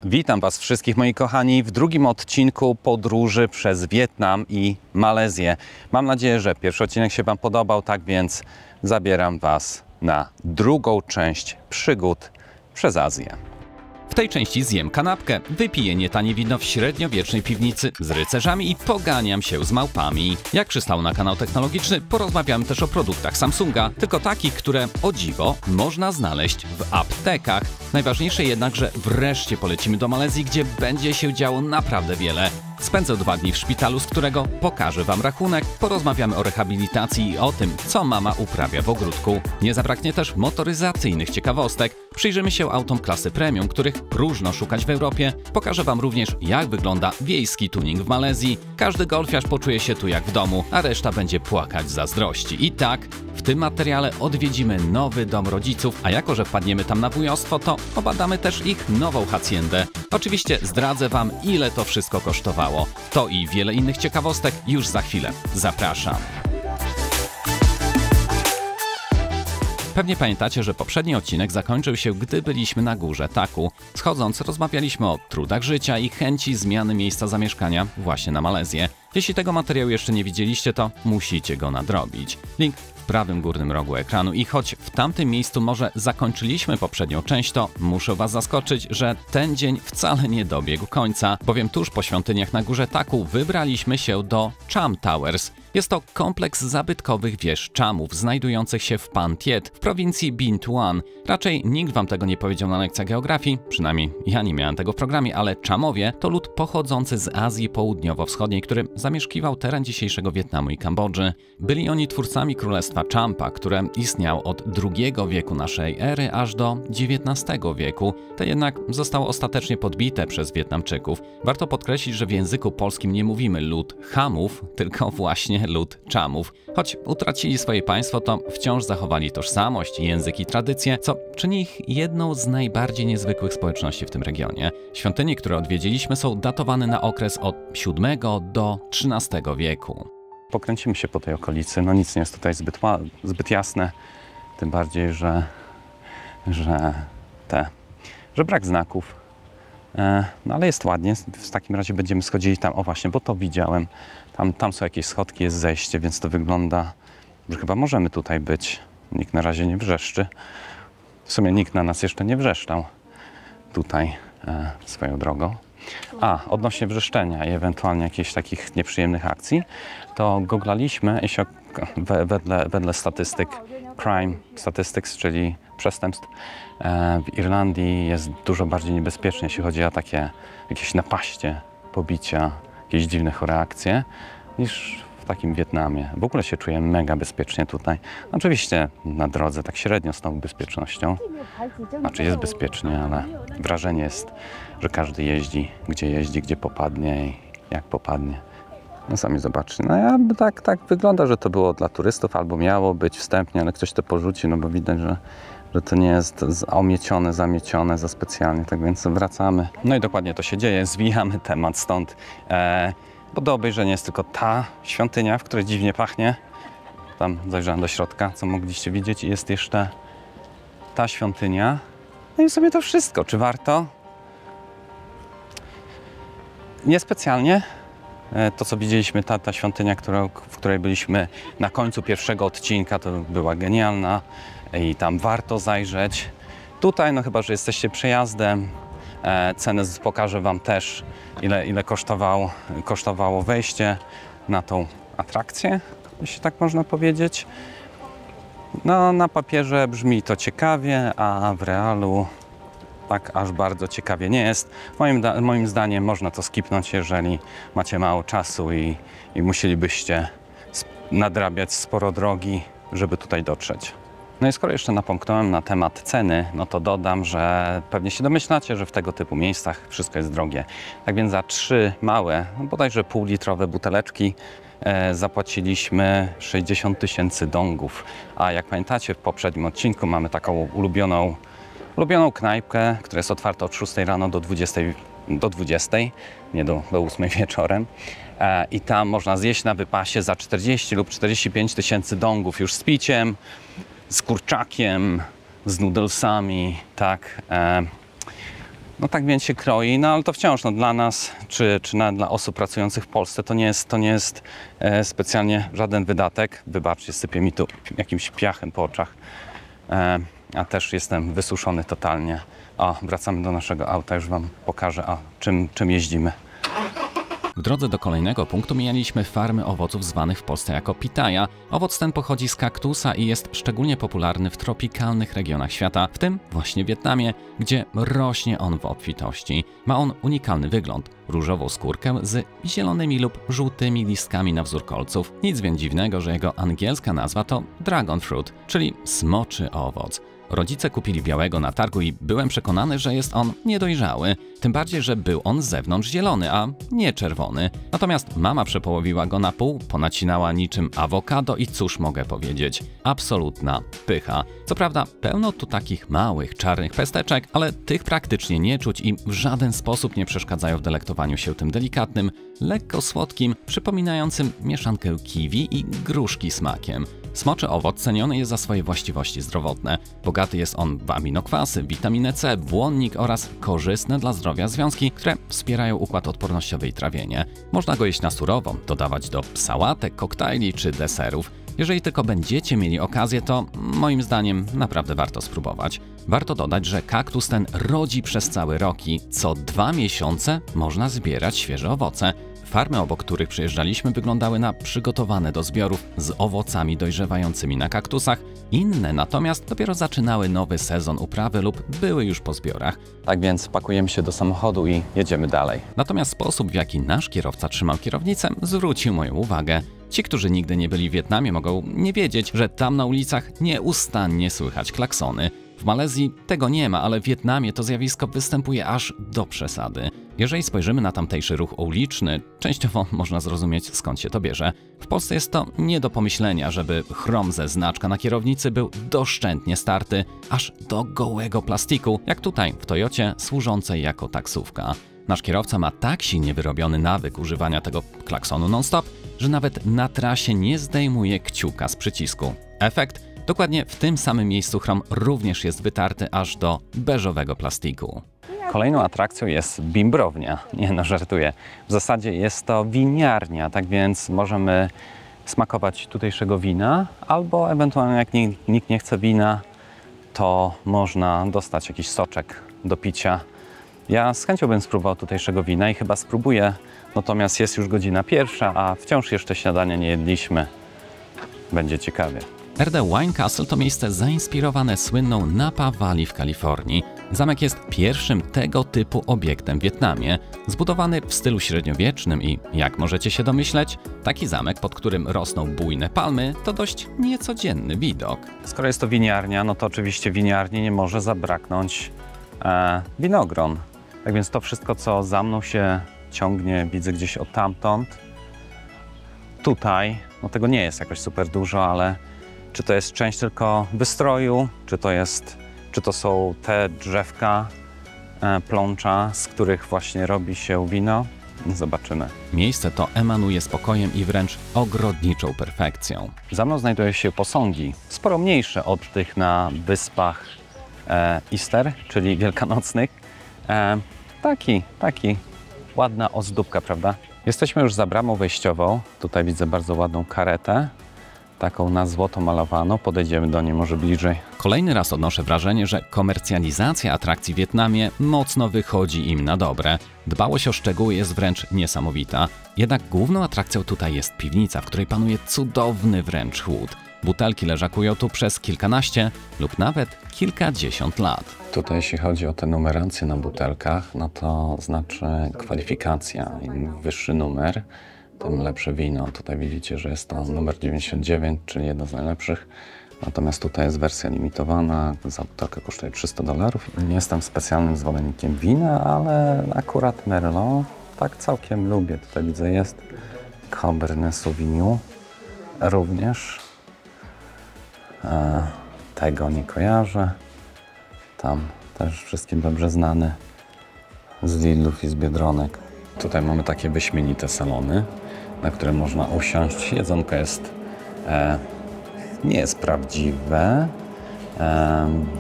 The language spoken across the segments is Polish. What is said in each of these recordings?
Witam Was wszystkich, moi kochani, w drugim odcinku podróży przez Wietnam i Malezję. Mam nadzieję, że pierwszy odcinek się Wam podobał, tak więc zabieram Was na drugą część przygód przez Azję. W tej części zjem kanapkę, wypiję nietanie wino w średniowiecznej piwnicy z rycerzami i poganiam się z małpami. Jak przystało na kanał technologiczny, porozmawiamy też o produktach Samsunga, tylko takich, które o dziwo można znaleźć w aptekach. Najważniejsze jednak, że wreszcie polecimy do Malezji, gdzie będzie się działo naprawdę wiele. Spędzę 2 dni w szpitalu, z którego pokażę Wam rachunek, porozmawiamy o rehabilitacji i o tym, co mama uprawia w ogródku. Nie zabraknie też motoryzacyjnych ciekawostek. Przyjrzymy się autom klasy premium, których próżno szukać w Europie. Pokażę Wam również, jak wygląda wiejski tuning w Malezji. Każdy golfiarz poczuje się tu jak w domu, a reszta będzie płakać z zazdrości. I tak, w tym materiale odwiedzimy nowy dom rodziców, a jako że wpadniemy tam na wujostwo, to obadamy też ich nową haciendę. Oczywiście zdradzę Wam, ile to wszystko kosztowało. To i wiele innych ciekawostek już za chwilę. Zapraszam. Pewnie pamiętacie, że poprzedni odcinek zakończył się, gdy byliśmy na górze Taku. Schodząc, rozmawialiśmy o trudach życia i chęci zmiany miejsca zamieszkania właśnie na Malezję. Jeśli tego materiału jeszcze nie widzieliście, to musicie go nadrobić. Link w prawym górnym rogu ekranu i choć w tamtym miejscu może zakończyliśmy poprzednią część, to muszę Was zaskoczyć, że ten dzień wcale nie dobiegł końca, bowiem tuż po świątyniach na górze Taku wybraliśmy się do Cham Towers. Jest to kompleks zabytkowych wież Chamów znajdujących się w Pan Thiet w prowincji Binh Thuan. Raczej nikt Wam tego nie powiedział na lekcjach geografii, przynajmniej ja nie miałem tego w programie, ale Chamowie to lud pochodzący z Azji Południowo-Wschodniej, który zamieszkiwał teren dzisiejszego Wietnamu i Kambodży. Byli oni twórcami królestwa Champa, które istniało od II wieku naszej ery aż do XIX wieku. To jednak zostało ostatecznie podbite przez Wietnamczyków. Warto podkreślić, że w języku polskim nie mówimy lud Chamów, tylko właśnie lud Chamów. Choć utracili swoje państwo, to wciąż zachowali tożsamość, język i tradycje, co czyni ich jedną z najbardziej niezwykłych społeczności w tym regionie. Świątynie, które odwiedziliśmy, są datowane na okres od VII do XIII wieku. Pokręcimy się po tej okolicy. No nic nie jest tutaj zbyt jasne, tym bardziej, że brak znaków. No ale jest ładnie. W takim razie będziemy schodzili tam. O właśnie, bo to widziałem. Tam są jakieś schodki, jest zejście, więc to wygląda, że chyba możemy tutaj być. Nikt na razie nie wrzeszczy. W sumie nikt na nas jeszcze nie wrzeszczał tutaj swoją drogą. A, odnośnie wrzeszczenia i ewentualnie jakichś takich nieprzyjemnych akcji, to googlaliśmy, jeśli wedle statystyk crime statistics, czyli przestępstw, w Irlandii jest dużo bardziej niebezpiecznie, jeśli chodzi o takie jakieś napaście, pobicia, jakieś dziwne chore akcje, niż w takim Wietnamie. W ogóle się czuję mega bezpiecznie tutaj. Oczywiście na drodze tak średnio z tą bezpiecznością. Znaczy jest bezpiecznie, ale wrażenie jest, że każdy jeździ, gdzie popadnie i jak popadnie. No sami zobaczcie. No ja tak wygląda, że to było dla turystów albo miało być wstępnie, ale ktoś to porzuci, no bo widać, że to nie jest zamiecione za specjalnie, tak więc wracamy. No i dokładnie to się dzieje, zwijamy temat stąd. Bo do obejrzenia jest tylko ta świątynia, w której dziwnie pachnie. Tam zajrzałem do środka, co mogliście widzieć, i jest jeszcze ta świątynia. No i w sumie to wszystko. Czy warto? Niespecjalnie. To, co widzieliśmy, ta świątynia, w której byliśmy na końcu pierwszego odcinka, to była genialna i tam warto zajrzeć. Tutaj, no chyba że jesteście przejazdem, cenę pokażę Wam też, ile kosztowało wejście na tą atrakcję, jeśli tak można powiedzieć. No, na papierze brzmi to ciekawie, a w realu tak aż bardzo ciekawie nie jest. Moim zdaniem można to skipnąć, jeżeli macie mało czasu i musielibyście nadrabiać sporo drogi, żeby tutaj dotrzeć. No i skoro jeszcze napomknąłem na temat ceny, no to dodam, że pewnie się domyślacie, że w tego typu miejscach wszystko jest drogie. Tak więc za 3 małe, bodajże półlitrowe buteleczki zapłaciliśmy 60 000 dongów. A jak pamiętacie, w poprzednim odcinku mamy taką ulubioną knajpkę, która jest otwarta od 6 rano do 20, nie do 8 wieczorem. I tam można zjeść na wypasie za 40 lub 45 000 dongów już z piciem, z kurczakiem, z noodlesami, tak. No tak więc się kroi, no ale to wciąż dla nas, czy nawet dla osób pracujących w Polsce, to nie jest specjalnie żaden wydatek. Wybaczcie, sypie mi tu jakimś piachem po oczach, a też jestem wysuszony totalnie. Wracamy do naszego auta, już Wam pokażę, czym jeździmy. W drodze do kolejnego punktu mijaliśmy farmy owoców zwanych w Polsce jako pitaya. Owoc ten pochodzi z kaktusa i jest szczególnie popularny w tropikalnych regionach świata, w tym właśnie Wietnamie, gdzie rośnie on w obfitości. Ma on unikalny wygląd, różową skórkę z zielonymi lub żółtymi listkami na wzór kolców. Nic więc dziwnego, że jego angielska nazwa to dragon fruit, czyli smoczy owoc. Rodzice kupili białego na targu i byłem przekonany, że jest on niedojrzały. Tym bardziej, że był on z zewnątrz zielony, a nie czerwony. Natomiast mama przepołowiła go na pół, ponacinała niczym awokado i cóż mogę powiedzieć? Absolutna pycha. Co prawda pełno tu takich małych, czarnych pesteczek, ale tych praktycznie nie czuć i w żaden sposób nie przeszkadzają w delektowaniu się tym delikatnym, lekko słodkim, przypominającym mieszankę kiwi i gruszki smakiem. Smoczy owoc ceniony jest za swoje właściwości zdrowotne. Bogaty jest on w aminokwasy, witaminę C, błonnik oraz korzystne dla zdrowia związki, które wspierają układ odpornościowy i trawienie. Można go jeść na surowo, dodawać do sałatek, koktajli czy deserów. Jeżeli tylko będziecie mieli okazję, to moim zdaniem naprawdę warto spróbować. Warto dodać, że kaktus ten rodzi przez cały rok i co 2 miesiące można zbierać świeże owoce. Farmy, obok których przyjeżdżaliśmy, wyglądały na przygotowane do zbiorów z owocami dojrzewającymi na kaktusach. Inne natomiast dopiero zaczynały nowy sezon uprawy lub były już po zbiorach. Tak więc pakujemy się do samochodu i jedziemy dalej. Natomiast sposób, w jaki nasz kierowca trzymał kierownicę, zwrócił moją uwagę. Ci, którzy nigdy nie byli w Wietnamie, mogą nie wiedzieć, że tam na ulicach nieustannie słychać klaksony. W Malezji tego nie ma, ale w Wietnamie to zjawisko występuje aż do przesady. Jeżeli spojrzymy na tamtejszy ruch uliczny, częściowo można zrozumieć, skąd się to bierze. W Polsce jest to nie do pomyślenia, żeby chrom ze znaczka na kierownicy był doszczętnie starty, aż do gołego plastiku, jak tutaj w Toyocie służącej jako taksówka. Nasz kierowca ma tak silnie wyrobiony nawyk używania tego klaksonu non-stop, że nawet na trasie nie zdejmuje kciuka z przycisku. Efekt? Dokładnie w tym samym miejscu chrom również jest wytarty aż do beżowego plastiku. Kolejną atrakcją jest bimbrownia. Nie no, żartuję. W zasadzie jest to winiarnia, tak więc możemy smakować tutejszego wina, albo ewentualnie jak nikt nie chce wina, to można dostać jakiś soczek do picia. Ja z chęcią bym spróbował tutejszego wina i chyba spróbuję, natomiast jest już godzina 1, a wciąż jeszcze śniadania nie jedliśmy. Będzie ciekawie. RD Wine Castle to miejsce zainspirowane słynną Napa Valley w Kalifornii. Zamek jest pierwszym tego typu obiektem w Wietnamie. Zbudowany w stylu średniowiecznym i, jak możecie się domyśleć, taki zamek, pod którym rosną bujne palmy, to dość niecodzienny widok. Skoro jest to winiarnia, no to oczywiście winiarni nie może zabraknąć winogron. Tak więc to wszystko, co za mną się ciągnie, widzę gdzieś od tamtąd. Tutaj, no tego nie jest jakoś super dużo, ale czy to jest część tylko wystroju, czy to są te drzewka plącza, z których właśnie robi się wino? Zobaczymy. Miejsce to emanuje spokojem i wręcz ogrodniczą perfekcją. Za mną znajdują się posągi, sporo mniejsze od tych na wyspach Easter, czyli wielkanocnych. Taki ładna ozdóbka, prawda? Jesteśmy już za bramą wejściową. Tutaj widzę bardzo ładną karetę. Taką na złoto malowaną. Podejdziemy do niej może bliżej. Kolejny raz odnoszę wrażenie, że komercjalizacja atrakcji w Wietnamie mocno wychodzi im na dobre. Dbałość o szczegóły jest wręcz niesamowita. Jednak główną atrakcją tutaj jest piwnica, w której panuje cudowny wręcz chłód. Butelki leżakują tu przez kilkanaście lub nawet kilkadziesiąt lat. Tutaj jeśli chodzi o te numeracje na butelkach, no to znaczy kwalifikacja. Im wyższy numer, tym lepsze wino. Tutaj widzicie, że jest to numer 99, czyli jedno z najlepszych. Natomiast tutaj jest wersja limitowana, za butelkę kosztuje $300. Nie jestem specjalnym zwolennikiem wina, ale akurat Merlot tak całkiem lubię. Tutaj widzę jest Cabernet Sauvignon również. Tego nie kojarzę. Tam też wszystkim dobrze znany z Lidlów i z Biedronek. Tutaj mamy takie wyśmienite salony, na które można usiąść. Jedzonko jest nie jest prawdziwe.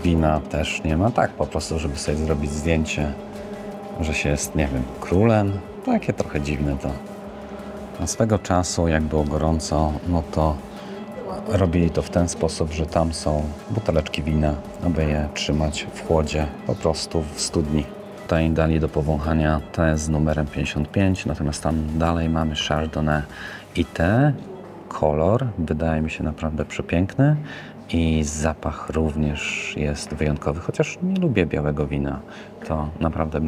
Wina też nie ma. Tak po prostu, żeby sobie zrobić zdjęcie że się jest, nie wiem, królem. Takie trochę dziwne to. A swego czasu, jak było gorąco, no to robili to w ten sposób, że tam są buteleczki wina, aby je trzymać w chłodzie, po prostu w studni. Tutaj dali do powąchania te z numerem 55, natomiast tam dalej mamy Chardonnay i te. Kolor wydaje mi się naprawdę przepiękny i zapach również jest wyjątkowy, chociaż nie lubię białego wina. To naprawdę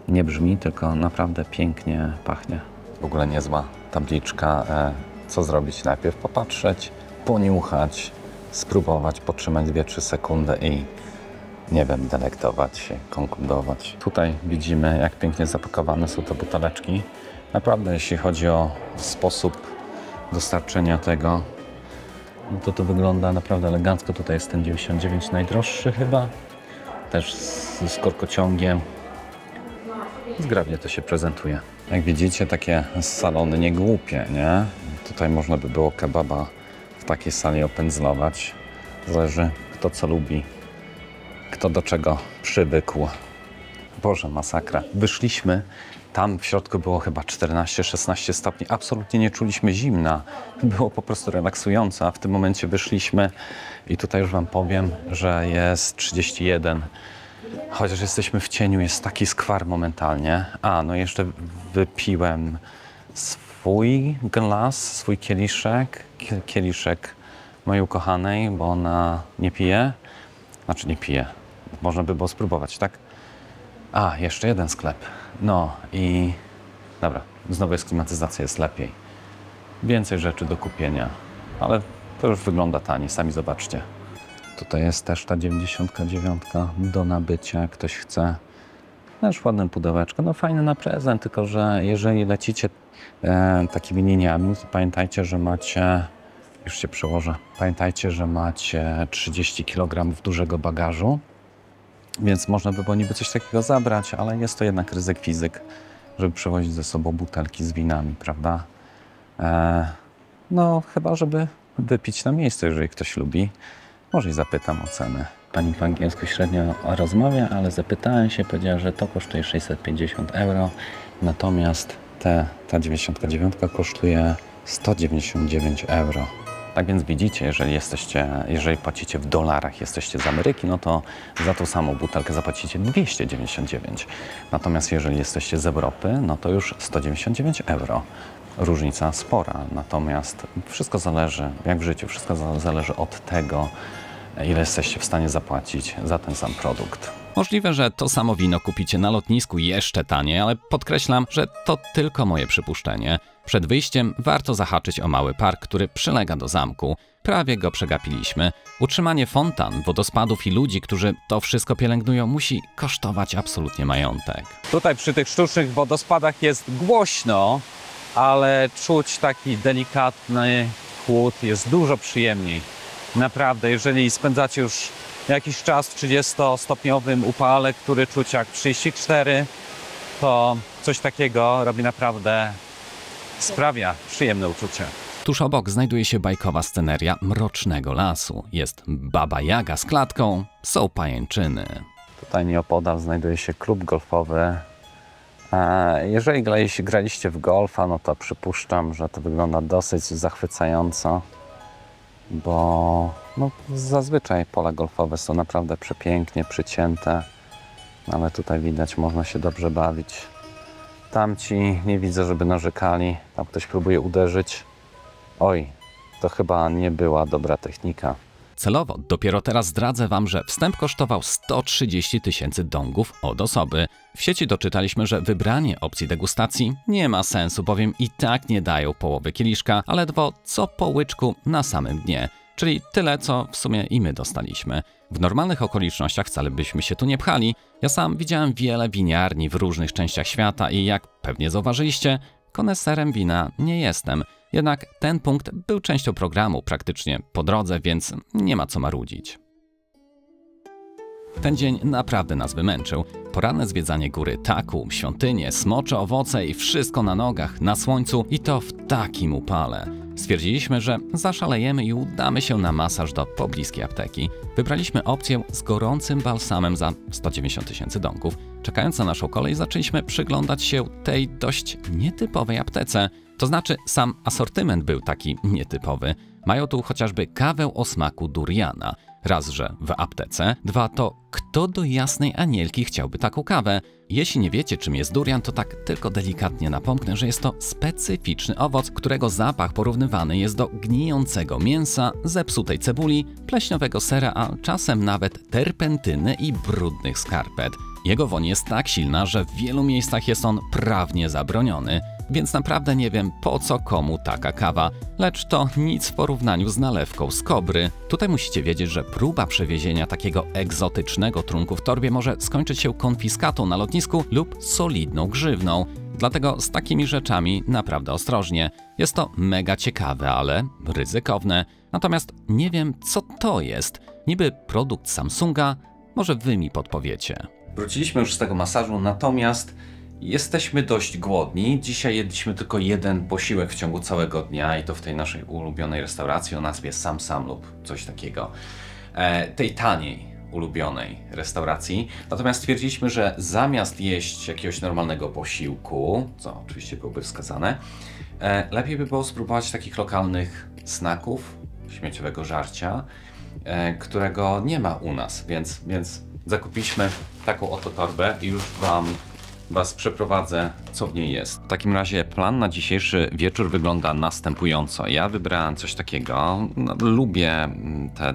nie brzmi, tylko naprawdę pięknie pachnie. W ogóle niezła tabliczka, co zrobić najpierw. Popatrzeć, poniuchać, spróbować, potrzymać 2-3 sekundy i nie wiem, delektować się, konkludować. Tutaj widzimy, jak pięknie zapakowane są te buteleczki. Naprawdę, jeśli chodzi o sposób dostarczenia tego, no to wygląda naprawdę elegancko. Tutaj jest ten 99 najdroższy chyba, też z korkociągiem. Zgrabnie to się prezentuje. Jak widzicie, takie salony nie głupie, nie? Tutaj można by było kebaba w takiej sali opędzlować. Zależy, kto co lubi, kto do czego przywykł. Boże, masakra. Wyszliśmy, tam w środku było chyba 14-16 stopni. Absolutnie nie czuliśmy zimna. Było po prostu relaksująco, a w tym momencie wyszliśmy i tutaj już wam powiem, że jest 31. Chociaż jesteśmy w cieniu, jest taki skwar momentalnie. A, no jeszcze wypiłem swój kieliszek mojej ukochanej, bo ona nie pije. Znaczy nie pije. Można by było spróbować, tak? A, jeszcze jeden sklep. No i dobra, znowu jest klimatyzacja, jest lepiej. Więcej rzeczy do kupienia, ale to już wygląda taniej, sami zobaczcie. Tutaj jest też ta 99 do nabycia, jak ktoś chce. Też ładne pudełeczko, no fajne na prezent, tylko że jeżeli lecicie takimi liniami, to pamiętajcie, że macie, już się przełożę, pamiętajcie, że macie 30 kg dużego bagażu, więc można by było niby coś takiego zabrać, ale jest to jednak ryzyk fizyk, żeby przewozić ze sobą butelki z winami, prawda? No chyba, żeby wypić na miejscu, jeżeli ktoś lubi. Może i zapytam o cenę. Pani po angielsku średnio rozmawia, ale zapytałem się, powiedziała, że to kosztuje 650 €, natomiast ta 99 kosztuje 199 €. Tak więc widzicie, jeżeli płacicie w dolarach, jesteście z Ameryki, no to za tą samą butelkę zapłacicie 299. Natomiast jeżeli jesteście z Europy, no to już 199 €. Różnica spora, natomiast wszystko zależy, jak w życiu, wszystko zależy od tego, ile jesteście w stanie zapłacić za ten sam produkt. Możliwe, że to samo wino kupicie na lotnisku jeszcze taniej, ale podkreślam, że to tylko moje przypuszczenie. Przed wyjściem warto zahaczyć o mały park, który przylega do zamku. Prawie go przegapiliśmy. Utrzymanie fontan, wodospadów i ludzi, którzy to wszystko pielęgnują, musi kosztować absolutnie majątek. Tutaj przy tych sztucznych wodospadach jest głośno, ale czuć taki delikatny chłód, jest dużo przyjemniej. Naprawdę, jeżeli spędzacie już jakiś czas w 30-stopniowym upale, który czuć jak 34, to coś takiego robi naprawdę, sprawia przyjemne uczucie. Tuż obok znajduje się bajkowa sceneria mrocznego lasu. Jest Baba Jaga z klatką, są pajęczyny. Tutaj nieopodal znajduje się klub golfowy. Jeżeli graliście w golfa, no to przypuszczam, że to wygląda dosyć zachwycająco, bo no, zazwyczaj pola golfowe są naprawdę przepięknie przycięte, ale tutaj widać, można się dobrze bawić. Tamci nie widzę, żeby narzekali, tam ktoś próbuje uderzyć. Oj, to chyba nie była dobra technika. Celowo dopiero teraz zdradzę wam, że wstęp kosztował 130 000 dongów od osoby. W sieci doczytaliśmy, że wybranie opcji degustacji nie ma sensu, bowiem i tak nie dają połowy kieliszka, a ledwo co po łyczku na samym dnie. Czyli tyle, co w sumie i my dostaliśmy. W normalnych okolicznościach wcale byśmy się tu nie pchali. Ja sam widziałem wiele winiarni w różnych częściach świata i jak pewnie zauważyliście, koneserem wina nie jestem. Jednak ten punkt był częścią programu praktycznie po drodze, więc nie ma co marudzić. Ten dzień naprawdę nas wymęczył. Poranne zwiedzanie góry Taku, świątynie, smocze owoce i wszystko na nogach, na słońcu i to w takim upale. Stwierdziliśmy, że zaszalejemy i udamy się na masaż do pobliskiej apteki. Wybraliśmy opcję z gorącym balsamem za 190 tysięcy dongów. Czekając na naszą kolej, zaczęliśmy przyglądać się tej dość nietypowej aptece. To znaczy, sam asortyment był taki nietypowy. Mają tu chociażby kawę o smaku duriana. Raz, że w aptece. Dwa, to kto do jasnej anielki chciałby taką kawę? Jeśli nie wiecie, czym jest durian, to tak tylko delikatnie napomknę, że jest to specyficzny owoc, którego zapach porównywany jest do gnijącego mięsa, zepsutej cebuli, pleśniowego sera, a czasem nawet terpentyny i brudnych skarpet. Jego woń jest tak silna, że w wielu miejscach jest on prawnie zabroniony. Więc naprawdę nie wiem, po co komu taka kawa, lecz to nic w porównaniu z nalewką z kobry. Tutaj musicie wiedzieć, że próba przewiezienia takiego egzotycznego trunku w torbie może skończyć się konfiskatą na lotnisku lub solidną grzywną. Dlatego z takimi rzeczami naprawdę ostrożnie. Jest to mega ciekawe, ale ryzykowne. Natomiast nie wiem, co to jest. Niby produkt Samsunga? Może wy mi podpowiecie. Wróciliśmy już z tego masażu, natomiast jesteśmy dość głodni. Dzisiaj jedliśmy tylko jeden posiłek w ciągu całego dnia i to w tej naszej ulubionej restauracji o nazwie Sam Sam lub coś takiego. Tej taniej, ulubionej restauracji. Natomiast stwierdziliśmy, że zamiast jeść jakiegoś normalnego posiłku, co oczywiście byłoby wskazane, lepiej by było spróbować takich lokalnych snaków, śmieciowego żarcia, którego nie ma u nas, więc zakupiliśmy taką oto torbę i już Was przeprowadzę, co w niej jest. W takim razie plan na dzisiejszy wieczór wygląda następująco. Ja wybrałem coś takiego, lubię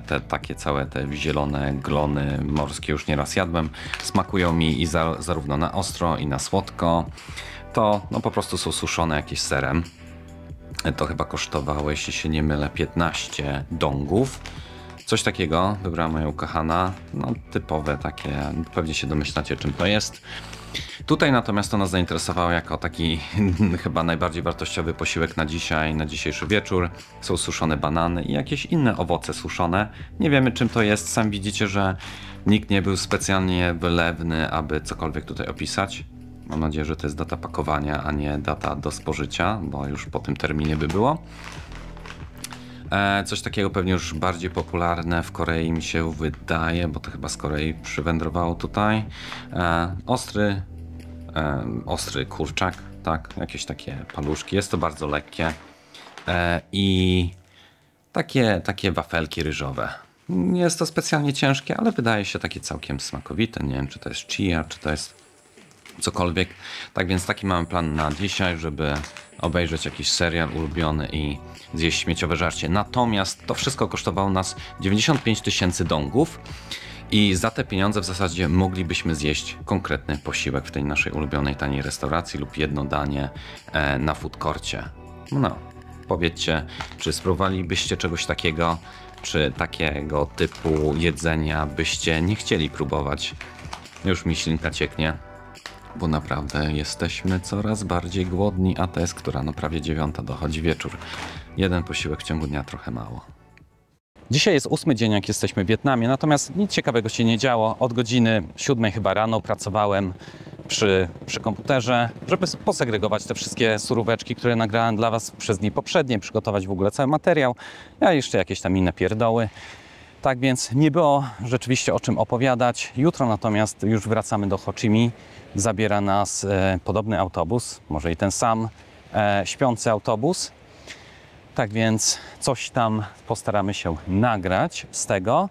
te takie całe te zielone glony morskie, już nieraz jadłem. Smakują mi i zarówno na ostro i na słodko. To po prostu są suszone jakieś serem. To chyba kosztowało, jeśli się nie mylę, 15 dongów. Coś takiego wybrała moja ukochana, typowe takie, pewnie się domyślacie, czym to jest. Tutaj natomiast to nas zainteresowało jako taki chyba najbardziej wartościowy posiłek na dzisiaj, na dzisiejszy wieczór. Są suszone banany i jakieś inne owoce suszone. Nie wiemy, czym to jest. Sami widzicie, że nikt nie był specjalnie wylewny, aby cokolwiek tutaj opisać. Mam nadzieję, że to jest data pakowania, a nie data do spożycia, bo już po tym terminie by było. Coś takiego pewnie już bardziej popularne w Korei mi się wydaje, bo to chyba z Korei przywędrowało tutaj. Ostry kurczak, tak, jakieś takie paluszki. Jest to bardzo lekkie i takie wafelki ryżowe. Nie jest to specjalnie ciężkie, ale wydaje się takie całkiem smakowite. Nie wiem, czy to jest chia, czy to jest cokolwiek. Tak więc taki mamy plan na dzisiaj, żeby obejrzeć jakiś serial ulubiony i zjeść śmieciowe żarcie. Natomiast to wszystko kosztowało nas 95 tysięcy dongów i za te pieniądze w zasadzie moglibyśmy zjeść konkretny posiłek w tej naszej ulubionej taniej restauracji lub jedno danie na food courcie. Powiedzcie, czy spróbowalibyście czegoś takiego, czy takiego typu jedzenia byście nie chcieli próbować? Już mi ślinka cieknie, bo naprawdę jesteśmy coraz bardziej głodni, a to jest która? Prawie 9 dochodzi wieczór. Jeden posiłek w ciągu dnia trochę mało. Dzisiaj jest 8 dzień, jak jesteśmy w Wietnamie, natomiast nic ciekawego się nie działo. Od godziny 7 chyba rano pracowałem przy komputerze, żeby posegregować te wszystkie suróweczki, które nagrałem dla Was przez dni poprzednie, przygotować w ogóle cały materiał, a jeszcze jakieś tam inne pierdoły. Tak więc nie było rzeczywiście o czym opowiadać. Jutro natomiast już wracamy do Ho Chi Minh. Zabiera nas podobny autobus, może i ten sam śpiący autobus. Tak więc coś tam postaramy się nagrać z tego.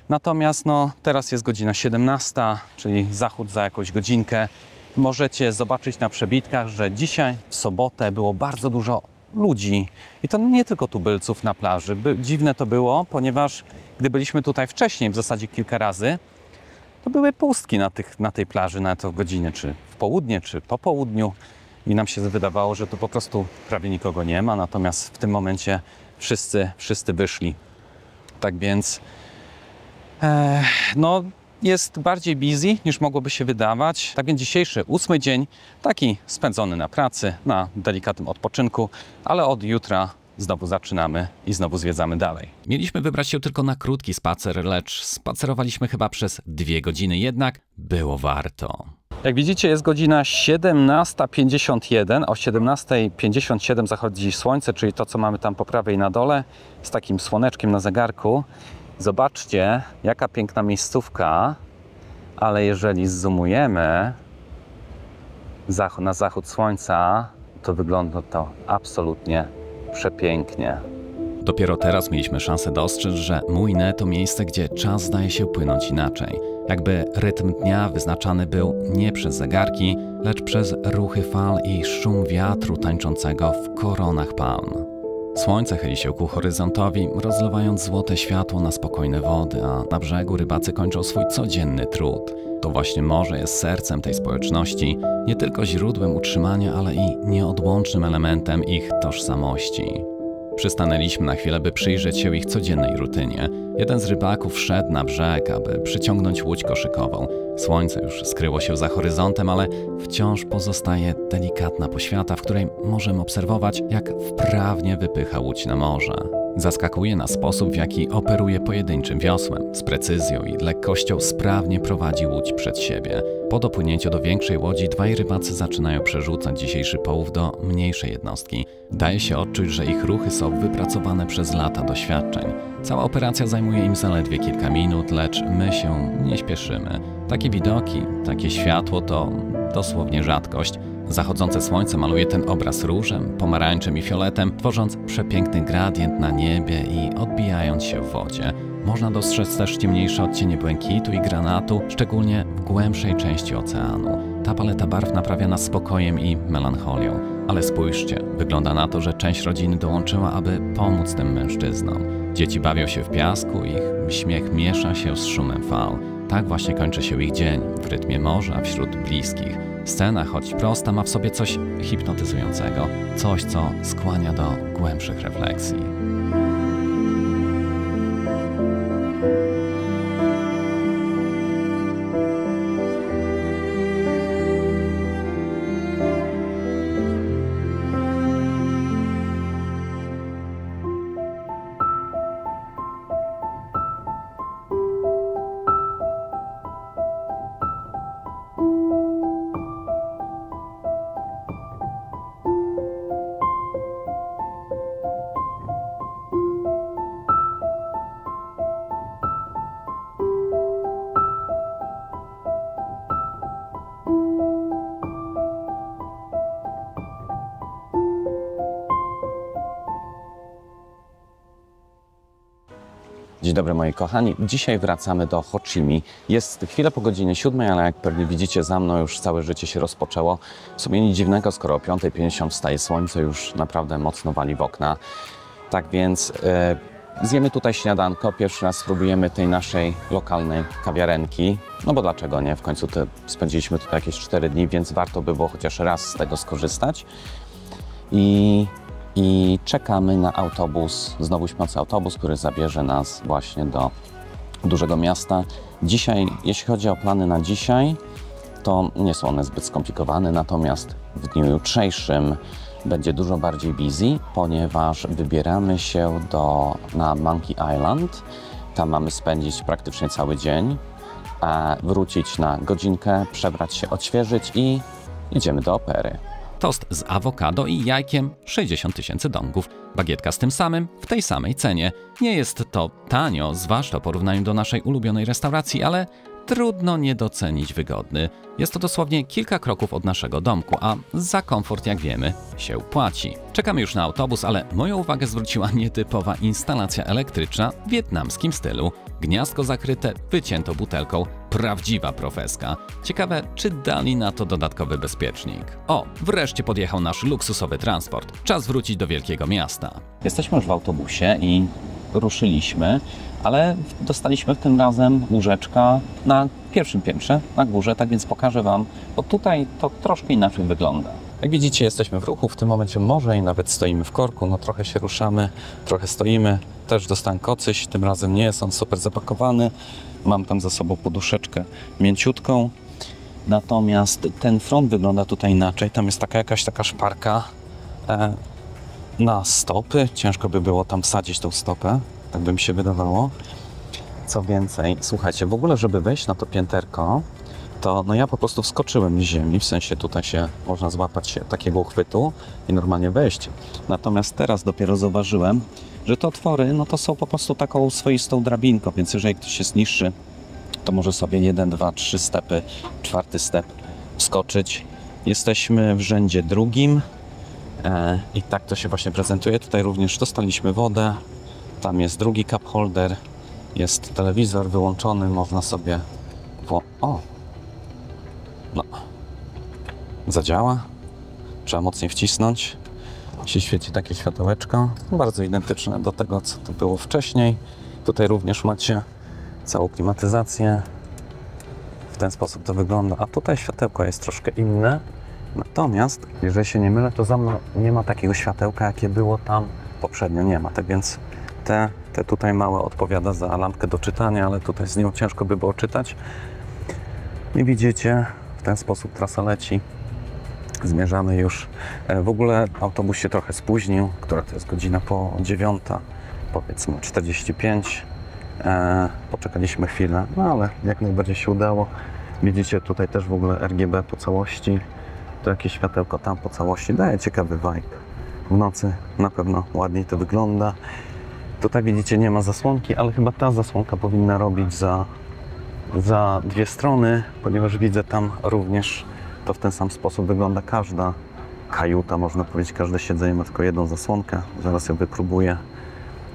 Natomiast teraz jest godzina 17, czyli zachód za jakąś godzinkę. Możecie zobaczyć na przebitkach, że dzisiaj w sobotę było bardzo dużo ludzi. I to nie tylko tubylców na plaży. Dziwne to było, ponieważ gdy byliśmy tutaj wcześniej, w zasadzie kilka razy, to były pustki na tej plaży na to godzinę, czy w południe, czy po południu. I nam się wydawało, że tu po prostu prawie nikogo nie ma, natomiast w tym momencie wszyscy wyszli. Tak więc jest bardziej busy niż mogłoby się wydawać. Tak więc dzisiejszy 8 dzień, taki spędzony na pracy, na delikatnym odpoczynku, ale od jutra znowu zaczynamy i znowu zwiedzamy dalej. Mieliśmy wybrać się tylko na krótki spacer, lecz spacerowaliśmy chyba przez 2 godziny, jednak było warto. Jak widzicie, jest godzina 17:51. O 17:57 zachodzi słońce, czyli to, co mamy tam po prawej na dole, z takim słoneczkiem na zegarku. Zobaczcie, jaka piękna miejscówka, ale jeżeli zoomujemy na zachód słońca, to wygląda to absolutnie przepięknie. Dopiero teraz mieliśmy szansę dostrzec, że Mujne to miejsce, gdzie czas zdaje się płynąć inaczej. Jakby rytm dnia wyznaczany był nie przez zegarki, lecz przez ruchy fal i szum wiatru tańczącego w koronach palm. Słońce chyli się ku horyzontowi, rozlewając złote światło na spokojne wody, a na brzegu rybacy kończą swój codzienny trud. To właśnie morze jest sercem tej społeczności, nie tylko źródłem utrzymania, ale i nieodłącznym elementem ich tożsamości. Przystanęliśmy na chwilę, by przyjrzeć się ich codziennej rutynie. Jeden z rybaków szedł na brzeg, aby przyciągnąć łódź koszykową. Słońce już skryło się za horyzontem, ale wciąż pozostaje delikatna poświata, w której możemy obserwować, jak wprawnie wypycha łódź na morze. Zaskakuje nas sposób, w jaki operuje pojedynczym wiosłem. Z precyzją i lekkością sprawnie prowadzi łódź przed siebie. Po dopłynięciu do większej łodzi dwaj rybacy zaczynają przerzucać dzisiejszy połów do mniejszej jednostki. Daje się odczuć, że ich ruchy są wypracowane przez lata doświadczeń. Cała operacja zajmuje im zaledwie kilka minut, lecz my się nie śpieszymy. Takie widoki, takie światło to dosłownie rzadkość. Zachodzące słońce maluje ten obraz różem, pomarańczem i fioletem, tworząc przepiękny gradient na niebie i odbijając się w wodzie. Można dostrzec też ciemniejsze odcienie błękitu i granatu, szczególnie w głębszej części oceanu. Ta paleta barw naprawia nas spokojem i melancholią. Ale spójrzcie, wygląda na to, że część rodziny dołączyła, aby pomóc tym mężczyznom. Dzieci bawią się w piasku, ich śmiech miesza się z szumem fal. Tak właśnie kończy się ich dzień, w rytmie morza, wśród bliskich. Scena, choć prosta, ma w sobie coś hipnotyzującego, coś, co skłania do głębszych refleksji. Dzień dobry moi kochani, dzisiaj wracamy do Ho Chi Minh. Jest chwilę po godzinie 7, ale jak pewnie widzicie za mną już całe życie się rozpoczęło. W sumie nic dziwnego, skoro o 5:50 wstaje słońce, już naprawdę mocno wali w okna. Tak więc zjemy tutaj śniadanko, pierwszy raz spróbujemy tej naszej lokalnej kawiarenki. No bo dlaczego nie, w końcu spędziliśmy tutaj jakieś 4 dni, więc warto by było chociaż raz z tego skorzystać. I czekamy na autobus, znowu śpiący autobus, który zabierze nas właśnie do dużego miasta. Dzisiaj, jeśli chodzi o plany na dzisiaj, to nie są one zbyt skomplikowane, natomiast w dniu jutrzejszym będzie dużo bardziej busy, ponieważ wybieramy się na Monkey Island. Tam mamy spędzić praktycznie cały dzień, a wrócić na godzinkę, przebrać się, odświeżyć i idziemy do opery. Tost z awokado i jajkiem 60 000 dongów. Bagietka z tym samym, w tej samej cenie. Nie jest to tanio, zwłaszcza w porównaniu do naszej ulubionej restauracji, ale trudno nie docenić wygodny. Jest to dosłownie kilka kroków od naszego domku, a za komfort, jak wiemy, się płaci. Czekamy już na autobus, ale moją uwagę zwróciła nietypowa instalacja elektryczna w wietnamskim stylu. Gniazdko zakryte wyciętą butelką. Prawdziwa profeska. Ciekawe, czy dali na to dodatkowy bezpiecznik. O, wreszcie podjechał nasz luksusowy transport. Czas wrócić do wielkiego miasta. Jesteśmy już w autobusie i ruszyliśmy, ale dostaliśmy tym razem łóżeczka na pierwszym piętrze, na górze, tak więc pokażę Wam, bo tutaj to troszkę inaczej wygląda. Jak widzicie, jesteśmy w ruchu, w tym momencie może i nawet stoimy w korku, no trochę się ruszamy, trochę stoimy. Też dostałem kocyś, tym razem nie jest on super zapakowany. Mam tam za sobą poduszeczkę mięciutką. Natomiast ten front wygląda tutaj inaczej. Tam jest jakaś taka szparka. na stopy. Ciężko by było tam wsadzić tą stopę, tak by mi się wydawało. Co więcej, słuchajcie, w ogóle żeby wejść na to pięterko, to no ja po prostu wskoczyłem z ziemi, w sensie tutaj się można złapać się takiego uchwytu i normalnie wejść. Natomiast teraz dopiero zauważyłem, że te otwory, no to są po prostu taką swoistą drabinką, więc jeżeli ktoś jest niższy, to może sobie 1, 2, 3 stepy, 4 step wskoczyć. Jesteśmy w rzędzie drugim i tak to się właśnie prezentuje. Tutaj również dostaliśmy wodę, tam jest drugi cup holder, jest telewizor wyłączony, można sobie... No, zadziała. Trzeba mocniej wcisnąć. Się świeci takie światełeczko, bardzo identyczne do tego, co to było wcześniej. Tutaj również macie całą klimatyzację. W ten sposób to wygląda. A tutaj światełko jest troszkę inne. Natomiast, jeżeli się nie mylę, to za mną nie ma takiego światełka, jakie było tam poprzednio. Nie ma. Tak więc te tutaj małe odpowiada za lampkę do czytania, ale tutaj z nią ciężko by było czytać. I widzicie, w ten sposób trasa leci. Zmierzamy już. W ogóle autobus się trochę spóźnił, która to jest godzina po 9, powiedzmy 45. Poczekaliśmy chwilę, no ale jak najbardziej się udało. Widzicie tutaj też w ogóle RGB po całości. To jakieś światełko tam po całości. Daje ciekawy vibe. W nocy na pewno ładniej to wygląda. Tutaj widzicie, nie ma zasłonki, ale chyba ta zasłonka powinna robić za dwie strony, ponieważ widzę tam również to w ten sam sposób wygląda każda kajuta, można powiedzieć, każde siedzenie ma tylko jedną zasłonkę. Zaraz ją wypróbuję.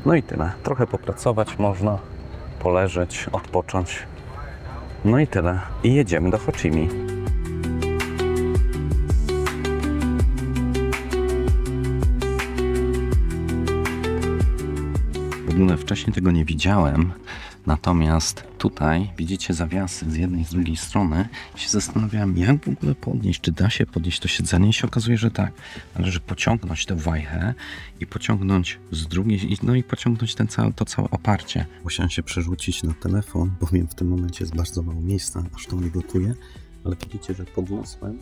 No i tyle. Trochę popracować można, poleżeć, odpocząć. No i tyle. I jedziemy do Ho Chi Minh. W ogóle wcześniej tego nie widziałem. Natomiast tutaj widzicie zawiasy z jednej i z drugiej strony. Się zastanawiałem, jak w ogóle podnieść, czy da się podnieść to siedzenie i się okazuje, że tak. Należy pociągnąć tę wajchę i pociągnąć z drugiej, no i pociągnąć to całe oparcie. Musiałem się przerzucić na telefon, bowiem w tym momencie jest bardzo mało miejsca, aż to mnie blokuje. Ale widzicie, że podniosłem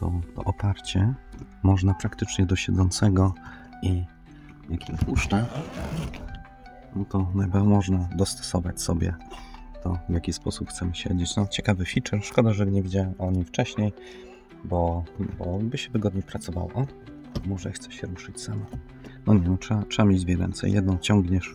to oparcie. Można praktycznie do siedzącego i jak je puszczę, no to można dostosować sobie to, w jaki sposób chcemy siedzieć. No, ciekawy feature. Szkoda, że nie wiedziałem o nim wcześniej, bo by się wygodniej pracowało. Może chce się ruszyć sama. No nie, no, trzeba mieć dwie ręce. Jedną ciągniesz,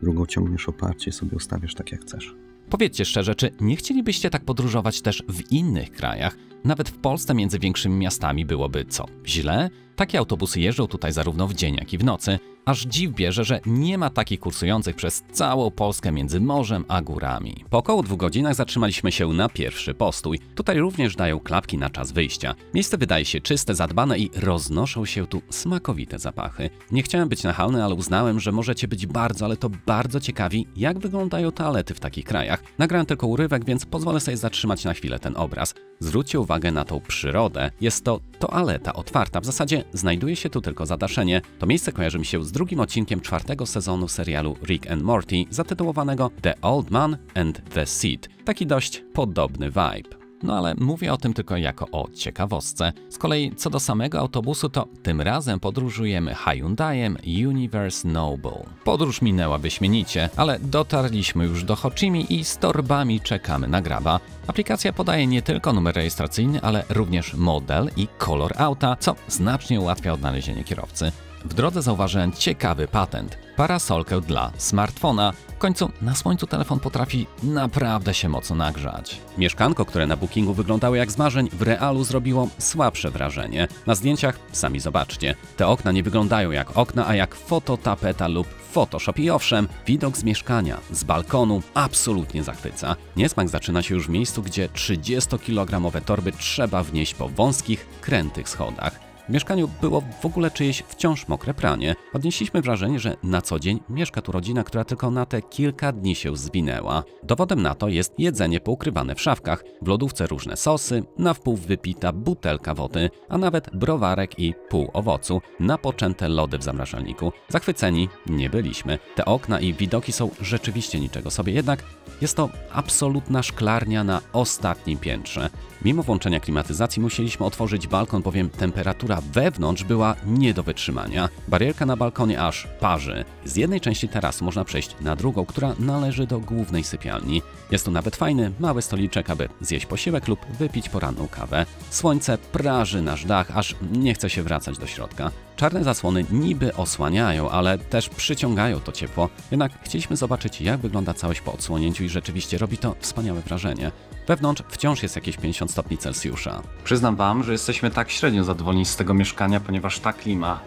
drugą ciągniesz oparcie i sobie ustawiasz tak, jak chcesz. Powiedzcie szczerze, czy nie chcielibyście tak podróżować też w innych krajach? Nawet w Polsce między większymi miastami byłoby co? Źle? Takie autobusy jeżdżą tutaj zarówno w dzień, jak i w nocy. Aż dziw bierze, że nie ma takich kursujących przez całą Polskę między morzem a górami. Po około 2 godzinach zatrzymaliśmy się na pierwszy postój. Tutaj również dają klapki na czas wyjścia. Miejsce wydaje się czyste, zadbane i roznoszą się tu smakowite zapachy. Nie chciałem być nachalny, ale uznałem, że możecie być bardzo, ale to bardzo ciekawi, jak wyglądają toalety w takich krajach. Nagrałem tylko urywek, więc pozwolę sobie zatrzymać na chwilę ten obraz. Zwróćcie uwagę na tą przyrodę. Jest to toaleta otwarta. W zasadzie znajduje się tu tylko zadaszenie. To miejsce kojarzy mi się z drugim odcinkiem 4. sezonu serialu Rick and Morty zatytułowanego The Old Man and the Seed. Taki dość podobny vibe. No ale mówię o tym tylko jako o ciekawostce. Z kolei co do samego autobusu, to tym razem podróżujemy Hyundaiem Universe Noble. Podróż minęła wyśmienicie, ale dotarliśmy już do Ho Chi Minh i z torbami czekamy na Graba. Aplikacja podaje nie tylko numer rejestracyjny, ale również model i kolor auta, co znacznie ułatwia odnalezienie kierowcy. W drodze zauważyłem ciekawy patent. Parasolkę dla smartfona. W końcu na słońcu telefon potrafi naprawdę się mocno nagrzać. Mieszkanko, które na bookingu wyglądało jak z marzeń, w realu zrobiło słabsze wrażenie. Na zdjęciach sami zobaczcie. Te okna nie wyglądają jak okna, a jak fototapeta lub Photoshop. I owszem, widok z mieszkania, z balkonu absolutnie zachwyca. Niesmak zaczyna się już w miejscu, gdzie 30-kilogramowe torby trzeba wnieść po wąskich, krętych schodach. W mieszkaniu było w ogóle czyjeś wciąż mokre pranie. Odnieśliśmy wrażenie, że na co dzień mieszka tu rodzina, która tylko na te kilka dni się zwinęła. Dowodem na to jest jedzenie poukrywane w szafkach, w lodówce różne sosy, na wpół wypita butelka wody, a nawet browarek i pół owocu, napoczęte lody w zamrażalniku. Zachwyceni nie byliśmy. Te okna i widoki są rzeczywiście niczego sobie, jednak jest to absolutna szklarnia na ostatnim piętrze. Mimo włączenia klimatyzacji musieliśmy otworzyć balkon, bowiem temperatura temperatura wewnątrz była nie do wytrzymania. Barierka na balkonie aż parzy. Z jednej części terasy można przejść na drugą, która należy do głównej sypialni. Jest tu nawet fajny, mały stoliczek, aby zjeść posiłek lub wypić poranną kawę. Słońce praży nasz dach, aż nie chce się wracać do środka. Czarne zasłony niby osłaniają, ale też przyciągają to ciepło. Jednak chcieliśmy zobaczyć, jak wygląda całość po odsłonięciu i rzeczywiście robi to wspaniałe wrażenie. Wewnątrz wciąż jest jakieś 50 stopni Celsjusza. Przyznam wam, że jesteśmy tak średnio zadowoleni z tego mieszkania, ponieważ ta klima,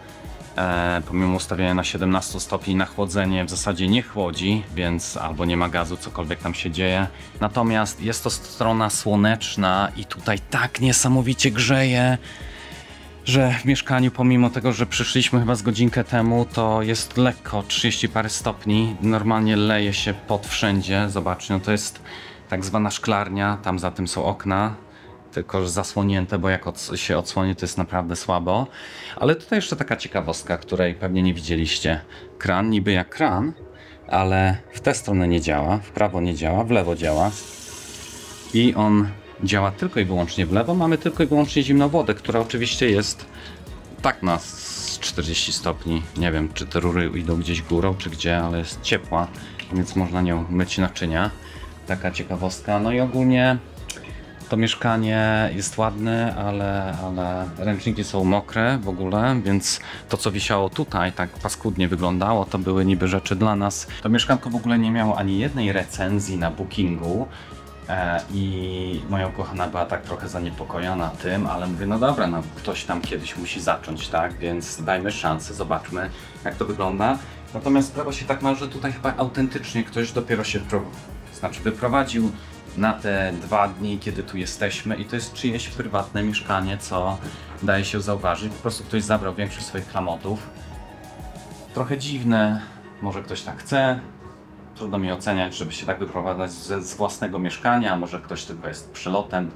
pomimo ustawienia na 17 stopni na chłodzenie, w zasadzie nie chłodzi, więc albo nie ma gazu, cokolwiek tam się dzieje. Natomiast jest to strona słoneczna i tutaj tak niesamowicie grzeje, że w mieszkaniu, pomimo tego, że przyszliśmy chyba z godzinkę temu, to jest lekko 30 parę stopni. Normalnie leje się pot wszędzie. Zobaczcie, no to jest tak zwana szklarnia, tam za tym są okna, tylko że zasłonięte, bo jak się odsłoni, to jest naprawdę słabo. Ale tutaj jeszcze taka ciekawostka, której pewnie nie widzieliście. Kran, niby jak kran, ale w tę stronę nie działa, w prawo nie działa, w lewo działa. I on działa tylko i wyłącznie w lewo. Mamy tylko i wyłącznie zimną wodę, która oczywiście jest tak na 40 stopni. Nie wiem, czy te rury idą gdzieś górą, czy gdzie, ale jest ciepła, więc można nią myć naczynia. Taka ciekawostka. No i ogólnie to mieszkanie jest ładne, ale ręczniki są mokre w ogóle, więc to, co wisiało tutaj, tak paskudnie wyglądało, to były niby rzeczy dla nas. To mieszkanko w ogóle nie miało ani jednej recenzji na Bookingu i moja ukochana była tak trochę zaniepokojona tym, ale mówię, no dobra, no ktoś tam kiedyś musi zacząć, tak, więc dajmy szansę, zobaczmy, jak to wygląda. Natomiast sprawa się tak ma, że tutaj chyba autentycznie ktoś dopiero się wyprowadził na te 2 dni, kiedy tu jesteśmy, i to jest czyjeś prywatne mieszkanie, co daje się zauważyć. Po prostu ktoś zabrał większość swoich klamotów. Trochę dziwne, może ktoś tak chce. Trudno mi oceniać, żeby się tak wyprowadzać z własnego mieszkania, może ktoś tylko jest przelotem.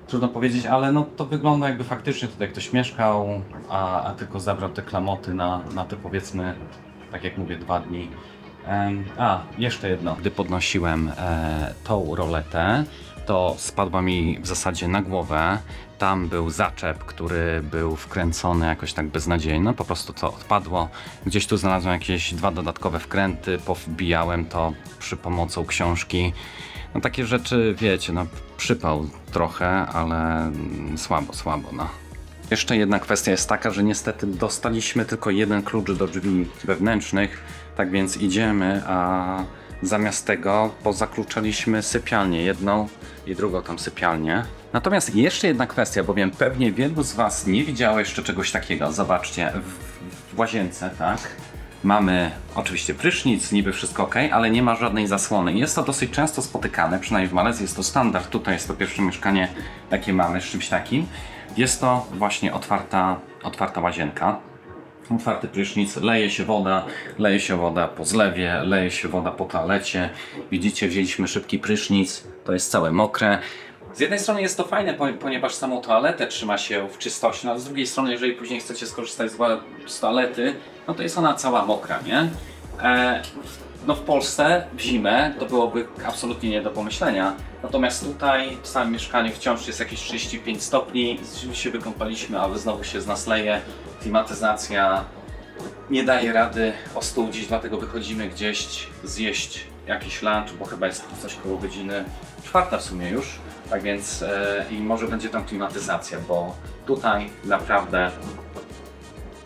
Trudno powiedzieć, ale no to wygląda, jakby faktycznie tutaj ktoś mieszkał, a tylko zabrał te klamoty na te, powiedzmy, tak jak mówię, 2 dni. Jeszcze jedno. Gdy podnosiłem tą roletę, to spadła mi w zasadzie na głowę. Tam był zaczep, który był wkręcony jakoś tak beznadziejnie. Po prostu to odpadło. Gdzieś tu znalazłem jakieś 2 dodatkowe wkręty, powbijałem to przy pomocą książki. No takie rzeczy, wiecie, no przypał trochę, ale słabo, no. Jeszcze jedna kwestia jest taka, że niestety dostaliśmy tylko 1 klucz do drzwi wewnętrznych, tak więc idziemy, a zamiast tego pozakluczaliśmy sypialnię, jedną i drugą tam sypialnię. Natomiast jeszcze jedna kwestia, bowiem pewnie wielu z Was nie widziało jeszcze czegoś takiego. Zobaczcie, w łazience, tak? Mamy oczywiście prysznic, niby wszystko ok, ale nie ma żadnej zasłony. Jest to dosyć często spotykane, przynajmniej w Malezji jest to standard. Tutaj jest to pierwsze mieszkanie, jakie mamy z czymś takim. Jest to właśnie otwarta łazienka. Otwarty prysznic, leje się woda po zlewie, leje się woda po toalecie. Widzicie, wzięliśmy szybki prysznic, to jest całe mokre. Z jednej strony jest to fajne, ponieważ samą toaletę trzyma się w czystości, no a z drugiej strony, jeżeli później chcecie skorzystać z toalety, no to jest ona cała mokra, nie? No w Polsce w zimę to byłoby absolutnie nie do pomyślenia. Natomiast tutaj w samym mieszkaniu wciąż jest jakieś 35 stopni. Się wykąpaliśmy, ale znowu się z nas leje. Klimatyzacja nie daje rady ostudzić, dlatego wychodzimy gdzieś zjeść jakiś lunch, bo chyba jest coś koło godziny 4 w sumie już. Tak więc i może będzie tam klimatyzacja, bo tutaj naprawdę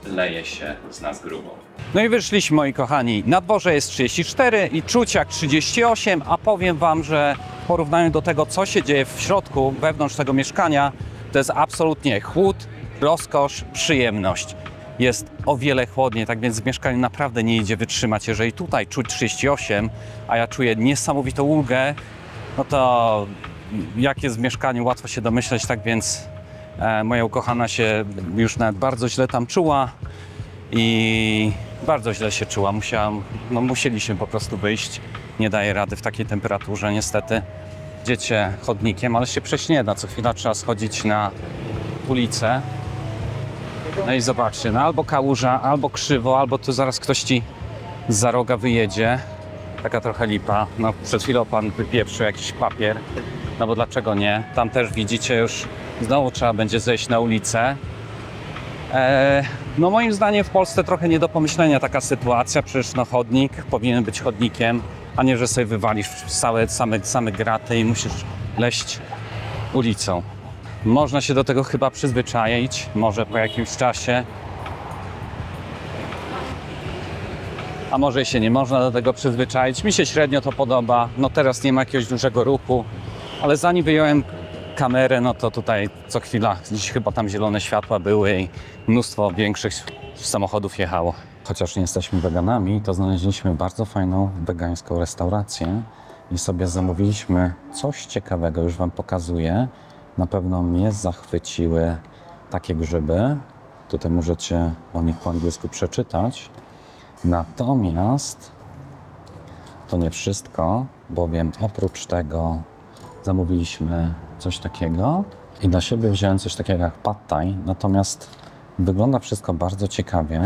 leje się z nas grubo. No i wyszliśmy, moi kochani, na dworze jest 34 i czuć jak 38, a powiem Wam, że w porównaniu do tego, co się dzieje w środku, wewnątrz tego mieszkania, to jest absolutnie chłód, rozkosz, przyjemność. Jest o wiele chłodniej, tak więc w mieszkaniu naprawdę nie idzie wytrzymać. Jeżeli tutaj czuć 38, a ja czuję niesamowitą ulgę, no to jak jest w mieszkaniu, łatwo się domyśleć, tak więc moja ukochana się już nawet bardzo źle tam czuła i bardzo źle się czuła. Musieliśmy po prostu wyjść. Nie daje rady w takiej temperaturze, niestety. Idziecie chodnikiem, ale się przejść nie da. Co chwila trzeba schodzić na ulicę. No i zobaczcie, no albo kałuża, albo krzywo, albo tu zaraz ktoś ci zza roga wyjedzie. Taka trochę lipa. No przed chwilą pan wypieprzył jakiś papier. No bo dlaczego nie? Tam też widzicie, już znowu trzeba będzie zejść na ulicę. No moim zdaniem w Polsce trochę nie do pomyślenia taka sytuacja, przecież no chodnik powinien być chodnikiem, a nie, że sobie wywalisz same graty i musisz leść ulicą. Można się do tego chyba przyzwyczaić, może po jakimś czasie, a może się nie można do tego przyzwyczaić. Mi się średnio to podoba, no teraz nie ma jakiegoś dużego ruchu, ale zanim wyjąłem kamerę, no to tutaj co chwila, dziś chyba tam zielone światła były i mnóstwo większych samochodów jechało. Chociaż nie jesteśmy weganami, to znaleźliśmy bardzo fajną wegańską restaurację i sobie zamówiliśmy coś ciekawego, już Wam pokazuję. Na pewno mnie zachwyciły takie grzyby. Tutaj możecie o nich po angielsku przeczytać. Natomiast to nie wszystko, bowiem oprócz tego zamówiliśmy coś takiego i dla siebie wziąłem coś takiego jak pad thai, natomiast wygląda wszystko bardzo ciekawie.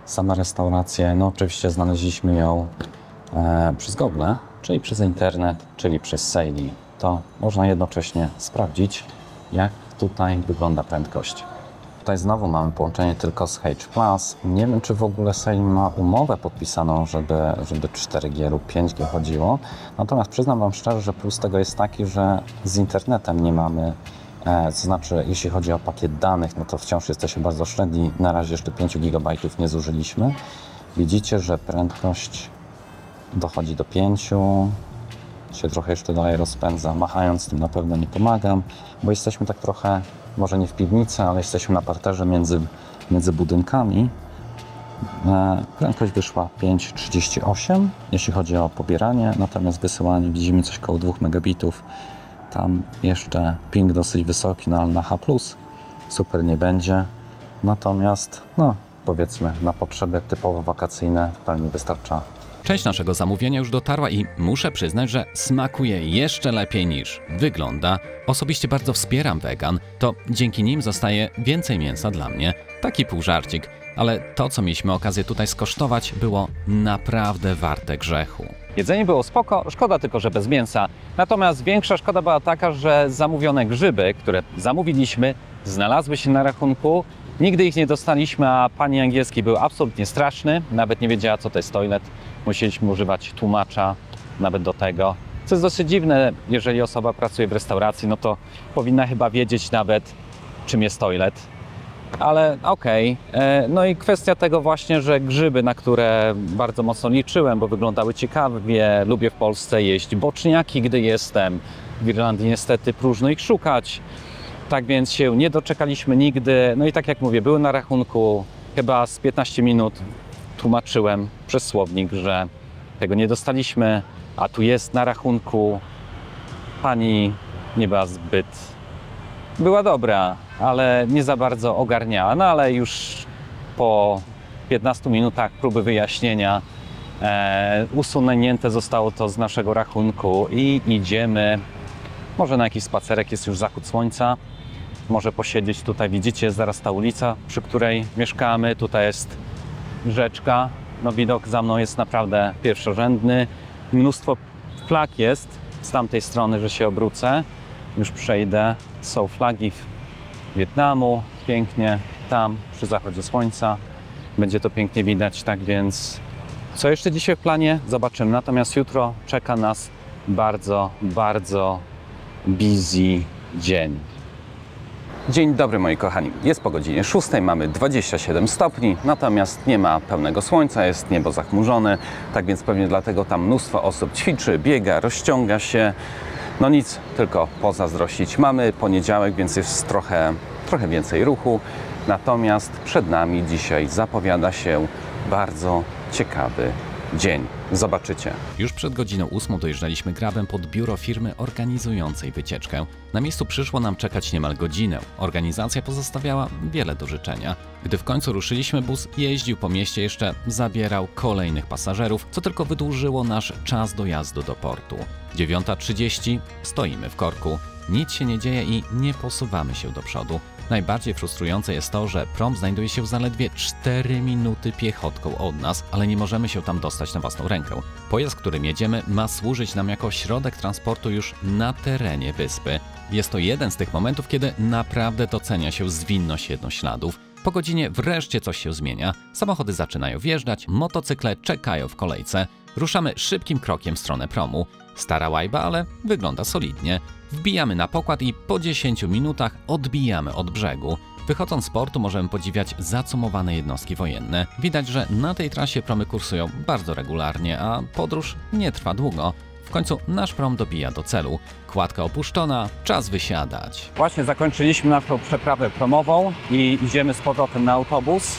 Sama restauracja, no oczywiście znaleźliśmy ją przez Google, czyli przez internet, czyli przez Saili. To można jednocześnie sprawdzić, jak tutaj wygląda prędkość. Tutaj znowu mamy połączenie tylko z H+. Nie wiem, czy w ogóle Saili ma umowę podpisaną, żeby 4G lub 5G chodziło. Natomiast przyznam Wam szczerze, że plus tego jest taki, że z internetem nie mamy, to znaczy jeśli chodzi o pakiet danych, no to wciąż jesteśmy bardzo średni. Na razie jeszcze 5 GB nie zużyliśmy. Widzicie, że prędkość dochodzi do 5, się trochę jeszcze dalej rozpędza. Machając tym na pewno nie pomagam, bo jesteśmy tak trochę, może nie w piwnicy, ale jesteśmy na parterze między budynkami. Prędkość wyszła 5,38, jeśli chodzi o pobieranie, natomiast wysyłanie widzimy coś koło 2 megabitów. Tam jeszcze ping dosyć wysoki, no ale na H+, super nie będzie. Natomiast, no powiedzmy, na potrzeby typowo wakacyjne w pełni wystarcza. Część naszego zamówienia już dotarła i muszę przyznać, że smakuje jeszcze lepiej niż wygląda. Osobiście bardzo wspieram wegan, to dzięki nim zostaje więcej mięsa dla mnie. Taki półżarcik, ale to, co mieliśmy okazję tutaj skosztować, było naprawdę warte grzechu. Jedzenie było spoko, szkoda tylko, że bez mięsa. Natomiast większa szkoda była taka, że zamówione grzyby, które zamówiliśmy, znalazły się na rachunku. Nigdy ich nie dostaliśmy, a pani angielski był absolutnie straszny. Nawet nie wiedziała, co to jest toilet. Musieliśmy używać tłumacza nawet do tego. Co jest dosyć dziwne, jeżeli osoba pracuje w restauracji, no to powinna chyba wiedzieć nawet, czym jest toilet. Ale okej. No i kwestia tego właśnie, że grzyby, na które bardzo mocno liczyłem, bo wyglądały ciekawie. Lubię w Polsce jeść boczniaki, gdy jestem. W Irlandii niestety próżno ich szukać. Tak więc się nie doczekaliśmy nigdy. No i tak jak mówię, były na rachunku chyba z 15 minut. Tłumaczyłem przez słownik, że tego nie dostaliśmy, a tu jest na rachunku. Pani nie była była dobra, ale nie za bardzo ogarniała. No ale już po 15 minutach próby wyjaśnienia usunięte zostało to z naszego rachunku i idziemy. Może na jakiś spacerek, jest już zachód słońca. Może posiedzieć tutaj, widzicie, zaraz ta ulica, przy której mieszkamy. Tutaj jest rzeczka. No widok za mną jest naprawdę pierwszorzędny. Mnóstwo flag jest z tamtej strony, że się obrócę. Już przejdę. Są flagi Wietnamu. Pięknie tam przy zachodzie słońca. Będzie to pięknie widać, tak więc co jeszcze dzisiaj w planie? Zobaczymy. Natomiast jutro czeka nas bardzo, bardzo busy dzień. Dzień dobry moi kochani, jest po godzinie 6, mamy 27 stopni, natomiast nie ma pełnego słońca, jest niebo zachmurzone, tak więc pewnie dlatego tam mnóstwo osób ćwiczy, biega, rozciąga się. No nic, tylko pozazdrościć. Mamy poniedziałek, więc jest trochę więcej ruchu, natomiast przed nami dzisiaj zapowiada się bardzo ciekawy dzień. Zobaczycie. Już przed godziną 8 dojeżdżaliśmy Grabem pod biuro firmy organizującej wycieczkę. Na miejscu przyszło nam czekać niemal godzinę. Organizacja pozostawiała wiele do życzenia. Gdy w końcu ruszyliśmy, bus jeździł po mieście, jeszcze zabierał kolejnych pasażerów, co tylko wydłużyło nasz czas dojazdu do portu. 9:30, stoimy w korku. Nic się nie dzieje i nie posuwamy się do przodu. Najbardziej frustrujące jest to, że prom znajduje się zaledwie 4 minuty piechotką od nas, ale nie możemy się tam dostać na własną rękę. Pojazd, którym jedziemy, ma służyć nam jako środek transportu już na terenie wyspy. Jest to jeden z tych momentów, kiedy naprawdę docenia się zwinność jednośladów. Po godzinie wreszcie coś się zmienia. Samochody zaczynają wjeżdżać, motocykle czekają w kolejce. Ruszamy szybkim krokiem w stronę promu. Stara łajba, ale wygląda solidnie. Wbijamy na pokład i po 10 minutach odbijamy od brzegu. Wychodząc z portu możemy podziwiać zacumowane jednostki wojenne. Widać, że na tej trasie promy kursują bardzo regularnie, a podróż nie trwa długo. W końcu nasz prom dobija do celu. Kładka opuszczona, czas wysiadać. Właśnie zakończyliśmy naszą przeprawę promową i idziemy z powrotem na autobus,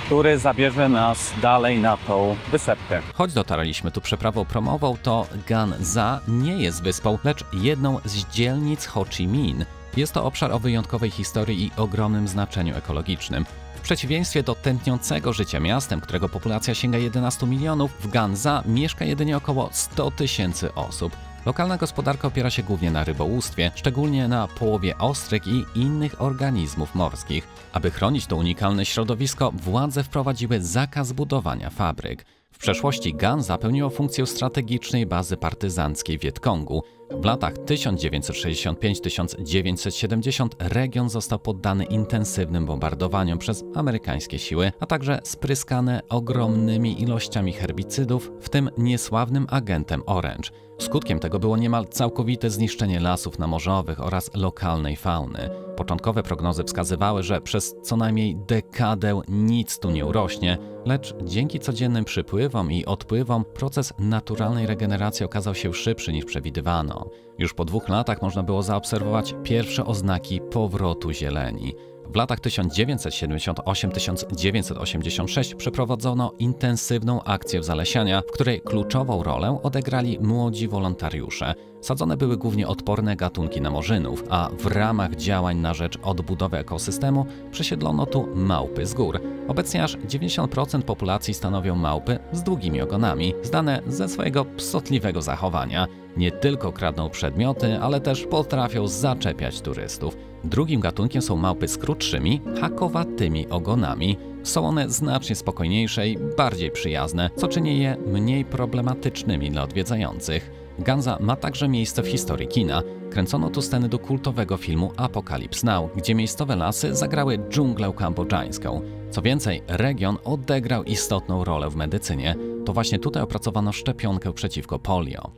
który zabierze nas dalej na tą wysepkę. Choć dotarliśmy tu przeprawą promową, to Gan Za nie jest wyspą, lecz jedną z dzielnic Ho Chi Minh. Jest to obszar o wyjątkowej historii i ogromnym znaczeniu ekologicznym. W przeciwieństwie do tętniącego życia miastem, którego populacja sięga 11 milionów, w Gan Za mieszka jedynie około 100 000 osób. Lokalna gospodarka opiera się głównie na rybołówstwie, szczególnie na połowie ostryg i innych organizmów morskich. Aby chronić to unikalne środowisko, władze wprowadziły zakaz budowania fabryk. W przeszłości Gan Za pełniło funkcję strategicznej bazy partyzanckiej Wietkongu. W latach 1965-1970 region został poddany intensywnym bombardowaniom przez amerykańskie siły, a także spryskane ogromnymi ilościami herbicydów, w tym niesławnym agentem Orange. Skutkiem tego było niemal całkowite zniszczenie lasów namorzowych oraz lokalnej fauny. Początkowe prognozy wskazywały, że przez co najmniej dekadę nic tu nie urośnie, lecz dzięki codziennym przypływom i odpływom proces naturalnej regeneracji okazał się szybszy niż przewidywano. Już po 2 latach można było zaobserwować pierwsze oznaki powrotu zieleni. W latach 1978-1986 przeprowadzono intensywną akcję wzalesiania, w której kluczową rolę odegrali młodzi wolontariusze. Sadzone były głównie odporne gatunki namorzynów, a w ramach działań na rzecz odbudowy ekosystemu przesiedlono tu małpy z gór. Obecnie aż 90% populacji stanowią małpy z długimi ogonami, znane ze swojego psotliwego zachowania. Nie tylko kradną przedmioty, ale też potrafią zaczepiać turystów. Drugim gatunkiem są małpy z krótszymi, hakowatymi ogonami. Są one znacznie spokojniejsze i bardziej przyjazne, co czyni je mniej problematycznymi dla odwiedzających. Gan Za ma także miejsce w historii kina. Kręcono tu sceny do kultowego filmu Apocalypse Now, gdzie miejscowe lasy zagrały dżunglę kambodżańską. Co więcej, region odegrał istotną rolę w medycynie. To właśnie tutaj opracowano szczepionkę przeciwko polio.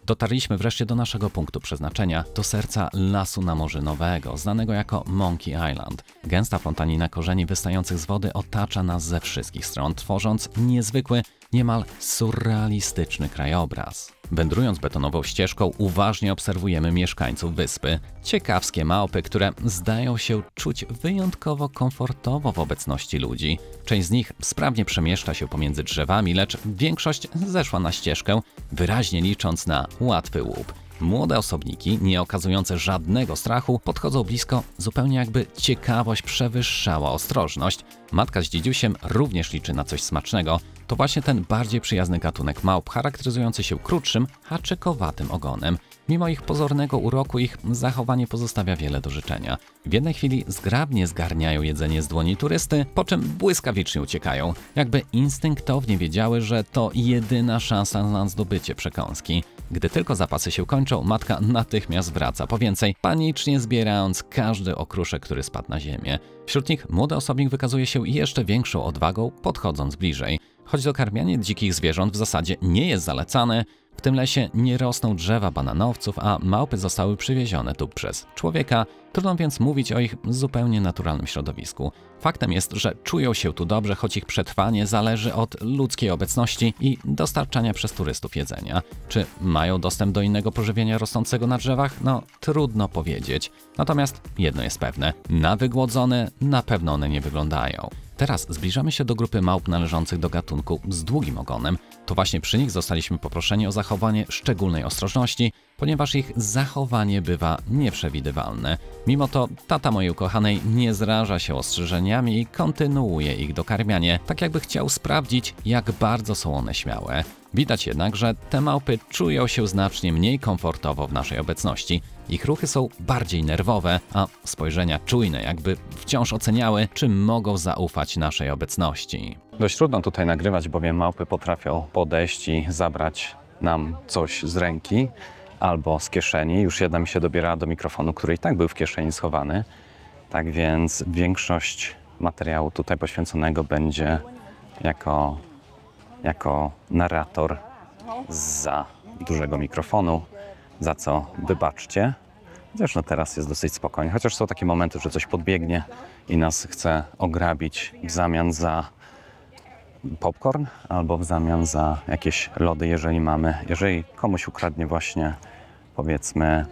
Dotarliśmy wreszcie do naszego punktu przeznaczenia, do serca lasu namorzynowego, znanego jako Monkey Island. Gęsta fontanina korzeni wystających z wody otacza nas ze wszystkich stron, tworząc niezwykły, niemal surrealistyczny krajobraz. Wędrując betonową ścieżką, uważnie obserwujemy mieszkańców wyspy. Ciekawskie małpy, które zdają się czuć wyjątkowo komfortowo w obecności ludzi. Część z nich sprawnie przemieszcza się pomiędzy drzewami, lecz większość zeszła na ścieżkę, wyraźnie licząc na łatwy łup. Młode osobniki, nie okazujące żadnego strachu, podchodzą blisko, zupełnie jakby ciekawość przewyższała ostrożność. Matka z dzidziusiem również liczy na coś smacznego. To właśnie ten bardziej przyjazny gatunek małp, charakteryzujący się krótszym, haczykowatym ogonem. Mimo ich pozornego uroku, ich zachowanie pozostawia wiele do życzenia. W jednej chwili zgrabnie zgarniają jedzenie z dłoni turysty, po czym błyskawicznie uciekają, jakby instynktownie wiedziały, że to jedyna szansa na zdobycie przekąski. Gdy tylko zapasy się kończą, matka natychmiast wraca po więcej, panicznie zbierając każdy okruszek, który spadł na ziemię. Wśród nich młody osobnik wykazuje się jeszcze większą odwagą, podchodząc bliżej. Choć dokarmianie dzikich zwierząt w zasadzie nie jest zalecane, w tym lesie nie rosną drzewa bananowców, a małpy zostały przywiezione tu przez człowieka, trudno więc mówić o ich zupełnie naturalnym środowisku. Faktem jest, że czują się tu dobrze, choć ich przetrwanie zależy od ludzkiej obecności i dostarczania przez turystów jedzenia. Czy mają dostęp do innego pożywienia rosnącego na drzewach? No, trudno powiedzieć. Natomiast jedno jest pewne, na wygłodzone na pewno one nie wyglądają. Teraz zbliżamy się do grupy małp należących do gatunku z długim ogonem. To właśnie przy nich zostaliśmy poproszeni o zachowanie szczególnej ostrożności, ponieważ ich zachowanie bywa nieprzewidywalne. Mimo to tata mojej ukochanej nie zraża się ostrzeżeniami i kontynuuje ich dokarmianie, tak jakby chciał sprawdzić, jak bardzo są one śmiałe. Widać jednak, że te małpy czują się znacznie mniej komfortowo w naszej obecności. Ich ruchy są bardziej nerwowe, a spojrzenia czujne, jakby wciąż oceniały, czy mogą zaufać naszej obecności. Dość trudno tutaj nagrywać, bowiem małpy potrafią podejść i zabrać nam coś z ręki albo z kieszeni. Już jedna mi się dobierała do mikrofonu, który i tak był w kieszeni schowany. Tak więc większość materiału tutaj poświęconego będzie jako narrator zza dużego mikrofonu, za co wybaczcie. Chociaż no teraz jest dosyć spokojnie, chociaż są takie momenty, że coś podbiegnie i nas chce ograbić w zamian za popcorn albo w zamian za jakieś lody, jeżeli komuś ukradnie właśnie, powiedzmy,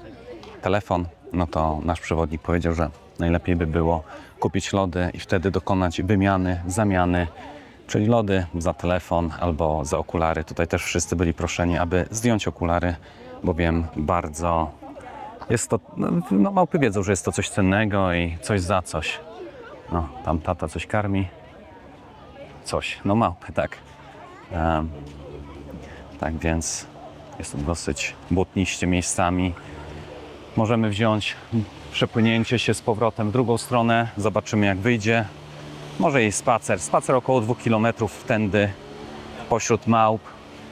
telefon, no to nasz przewodnik powiedział, że najlepiej by było kupić lody i wtedy dokonać zamiany, czyli lody za telefon albo za okulary. Tutaj też wszyscy byli proszeni, aby zdjąć okulary, bowiem bardzo jest to, no małpy wiedzą, że jest to coś cennego i coś za coś. No, tam tata coś karmi. Coś, no małpy, tak. Tak więc jest to dosyć błotniście miejscami. Możemy wziąć przepłynięcie się z powrotem w drugą stronę. Zobaczymy, jak wyjdzie. Może i spacer. Spacer około 2 km tędy pośród małp.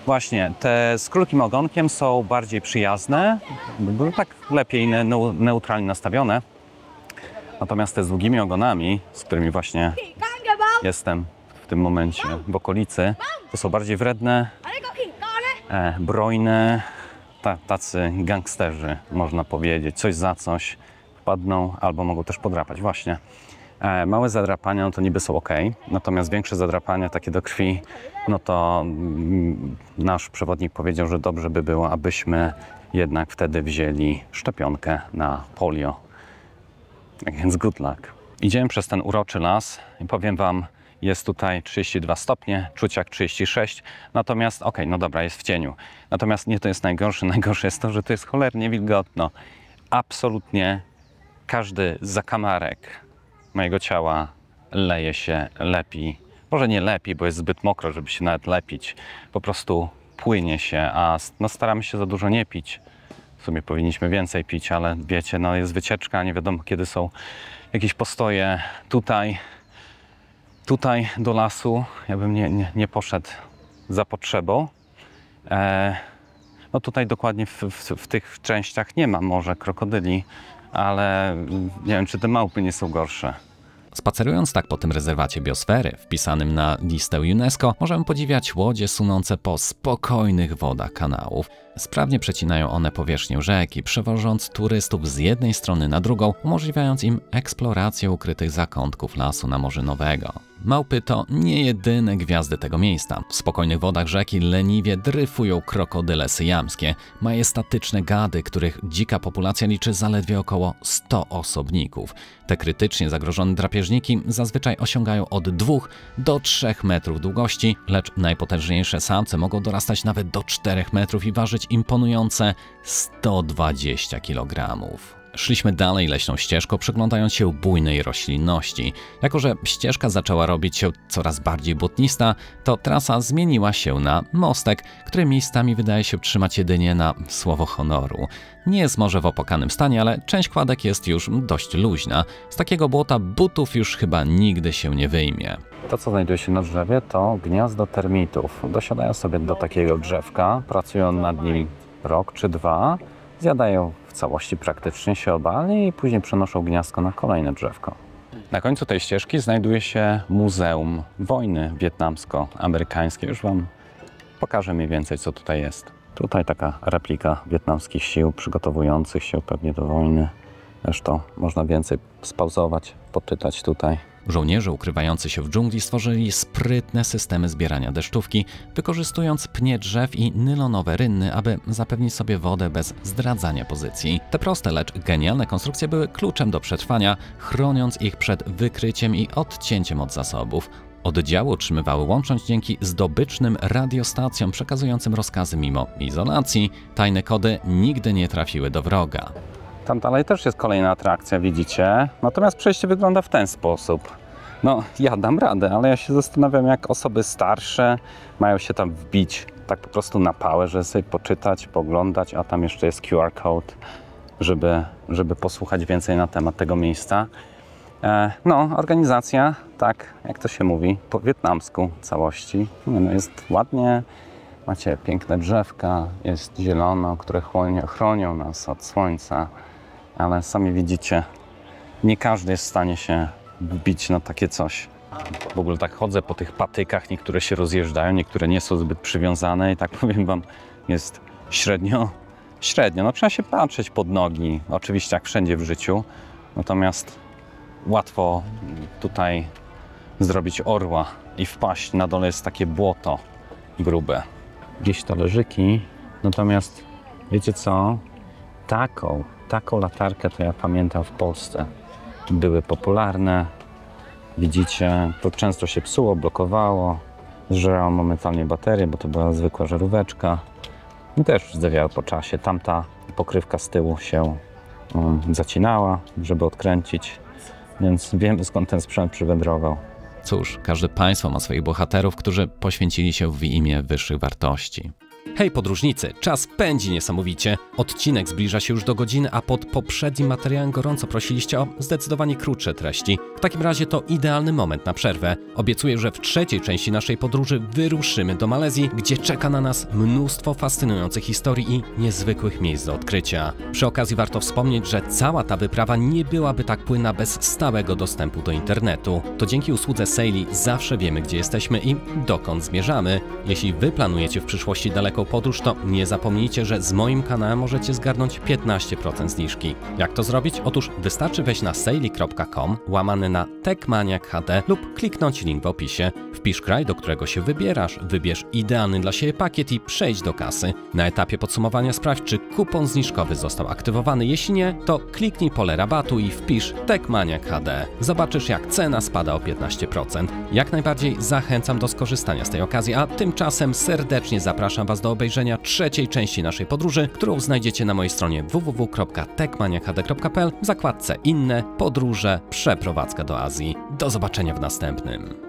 Właśnie, te z krótkim ogonkiem są bardziej przyjazne, tak lepiej neutralnie nastawione. Natomiast te z długimi ogonami, z którymi właśnie jestem w tym momencie w okolicy, to są bardziej wredne, brojne, tacy gangsterzy, można powiedzieć. Coś za coś wpadną albo mogą też podrapać. Właśnie. Małe zadrapania no to niby są ok, natomiast większe zadrapania, takie do krwi, no to nasz przewodnik powiedział, że dobrze by było, abyśmy jednak wtedy wzięli szczepionkę na polio. Tak więc good luck. Idziemy przez ten uroczy las i powiem wam, jest tutaj 32 stopnie, czuć jak 36, natomiast no dobra, jest w cieniu. Natomiast nie to jest najgorsze, najgorsze jest to, że to jest cholernie wilgotno. Absolutnie każdy zakamarek mojego ciała leje się, lepi. Może nie lepi, bo jest zbyt mokro, żeby się nawet lepić. Po prostu płynie się, a no staramy się za dużo nie pić. W sumie powinniśmy więcej pić, ale wiecie, no jest wycieczka, nie wiadomo kiedy są jakieś postoje. Tutaj do lasu ja bym nie poszedł za potrzebą. No tutaj dokładnie w tych częściach nie ma może krokodyli, ale nie wiem, czy te małpy nie są gorsze. Spacerując tak po tym rezerwacie biosfery, wpisanym na listę UNESCO, możemy podziwiać łodzie sunące po spokojnych wodach kanałów. Sprawnie przecinają one powierzchnię rzeki, przewożąc turystów z jednej strony na drugą, umożliwiając im eksplorację ukrytych zakątków lasu namorzynovego. Małpy to nie jedyne gwiazdy tego miejsca. W spokojnych wodach rzeki leniwie dryfują krokodyle syjamskie, majestatyczne gady, których dzika populacja liczy zaledwie około 100 osobników. Te krytycznie zagrożone drapieżniki zazwyczaj osiągają od 2 do 3 metrów długości, lecz najpotężniejsze samce mogą dorastać nawet do 4 metrów i ważyć imponujące 120 kg. Szliśmy dalej leśną ścieżką, przyglądając się bujnej roślinności. Jako że ścieżka zaczęła robić się coraz bardziej błotnista, to trasa zmieniła się na mostek, który miejscami wydaje się trzymać jedynie na słowo honoru. Nie jest może w opłakanym stanie, ale część kładek jest już dość luźna. Z takiego błota butów już chyba nigdy się nie wyjmie. To, co znajduje się na drzewie, to gniazdo termitów. Dosiadają sobie do takiego drzewka, pracują nad nim rok czy 2, zjadają w całości praktycznie się obali i później przenoszą gniazdko na kolejne drzewko. Na końcu tej ścieżki znajduje się Muzeum Wojny Wietnamsko-Amerykańskiej. Już wam pokażę mniej więcej, co tutaj jest. Tutaj taka replika wietnamskich sił przygotowujących się pewnie do wojny. Zresztą można więcej spauzować, poczytać tutaj. Żołnierze ukrywający się w dżungli stworzyli sprytne systemy zbierania deszczówki, wykorzystując pnie drzew i nylonowe rynny, aby zapewnić sobie wodę bez zdradzania pozycji. Te proste, lecz genialne konstrukcje były kluczem do przetrwania, chroniąc ich przed wykryciem i odcięciem od zasobów. Oddziały utrzymywały łączność dzięki zdobycznym radiostacjom przekazującym rozkazy mimo izolacji. Tajne kody nigdy nie trafiły do wroga. Tam dalej też jest kolejna atrakcja, widzicie? Natomiast przejście wygląda w ten sposób. No, ja dam radę, ale ja się zastanawiam, jak osoby starsze mają się tam wbić tak po prostu na pałę, żeby sobie poczytać, pooglądać, a tam jeszcze jest QR code, żeby posłuchać więcej na temat tego miejsca. No, organizacja, tak jak to się mówi, po wietnamsku całości. No, jest ładnie, macie piękne drzewka, jest zielono, które chronią nas od słońca. Ale sami widzicie, nie każdy jest w stanie się wbić na takie coś. W ogóle tak chodzę po tych patykach, niektóre się rozjeżdżają, niektóre nie są zbyt przywiązane i tak powiem wam, jest średnio. No trzeba się patrzeć pod nogi, oczywiście jak wszędzie w życiu, natomiast łatwo tutaj zrobić orła i wpaść. Na dole jest takie błoto grube. Gdzieś talerzyki, natomiast wiecie co? Taką latarkę to ja pamiętam w Polsce. Były popularne. Widzicie, to często się psuło, blokowało, zżerało momentalnie baterię, bo to była zwykła żaróweczka. I też zdzewiały po czasie. Tamta pokrywka z tyłu się zacinała, żeby odkręcić, więc wiemy, skąd ten sprzęt przywędrował. Cóż, każde państwo ma swoich bohaterów, którzy poświęcili się w imię wyższych wartości. Hej podróżnicy, czas pędzi niesamowicie. Odcinek zbliża się już do godziny, a pod poprzednim materiałem gorąco prosiliście o zdecydowanie krótsze treści. W takim razie to idealny moment na przerwę. Obiecuję, że w trzeciej części naszej podróży wyruszymy do Malezji, gdzie czeka na nas mnóstwo fascynujących historii i niezwykłych miejsc do odkrycia. Przy okazji warto wspomnieć, że cała ta wyprawa nie byłaby tak płynna bez stałego dostępu do internetu. To dzięki usłudze Sailly zawsze wiemy, gdzie jesteśmy i dokąd zmierzamy. Jeśli wy planujecie w przyszłości daleką podróż, to nie zapomnijcie, że z moim kanałem możecie zgarnąć 15% zniżki. Jak to zrobić? Otóż wystarczy wejść na sailly.com, łamany na Techmaniac HD lub kliknąć link w opisie. Wpisz kraj, do którego się wybierasz, wybierz idealny dla siebie pakiet i przejdź do kasy. Na etapie podsumowania sprawdź, czy kupon zniżkowy został aktywowany. Jeśli nie, to kliknij pole rabatu i wpisz Techmaniac HD. Zobaczysz, jak cena spada o 15%. Jak najbardziej zachęcam do skorzystania z tej okazji, a tymczasem serdecznie zapraszam Was do obejrzenia trzeciej części naszej podróży, którą znajdziecie na mojej stronie www.techmaniachd.pl w zakładce Inne, Podróże, Przeprowadzka do Azji. Do zobaczenia w następnym.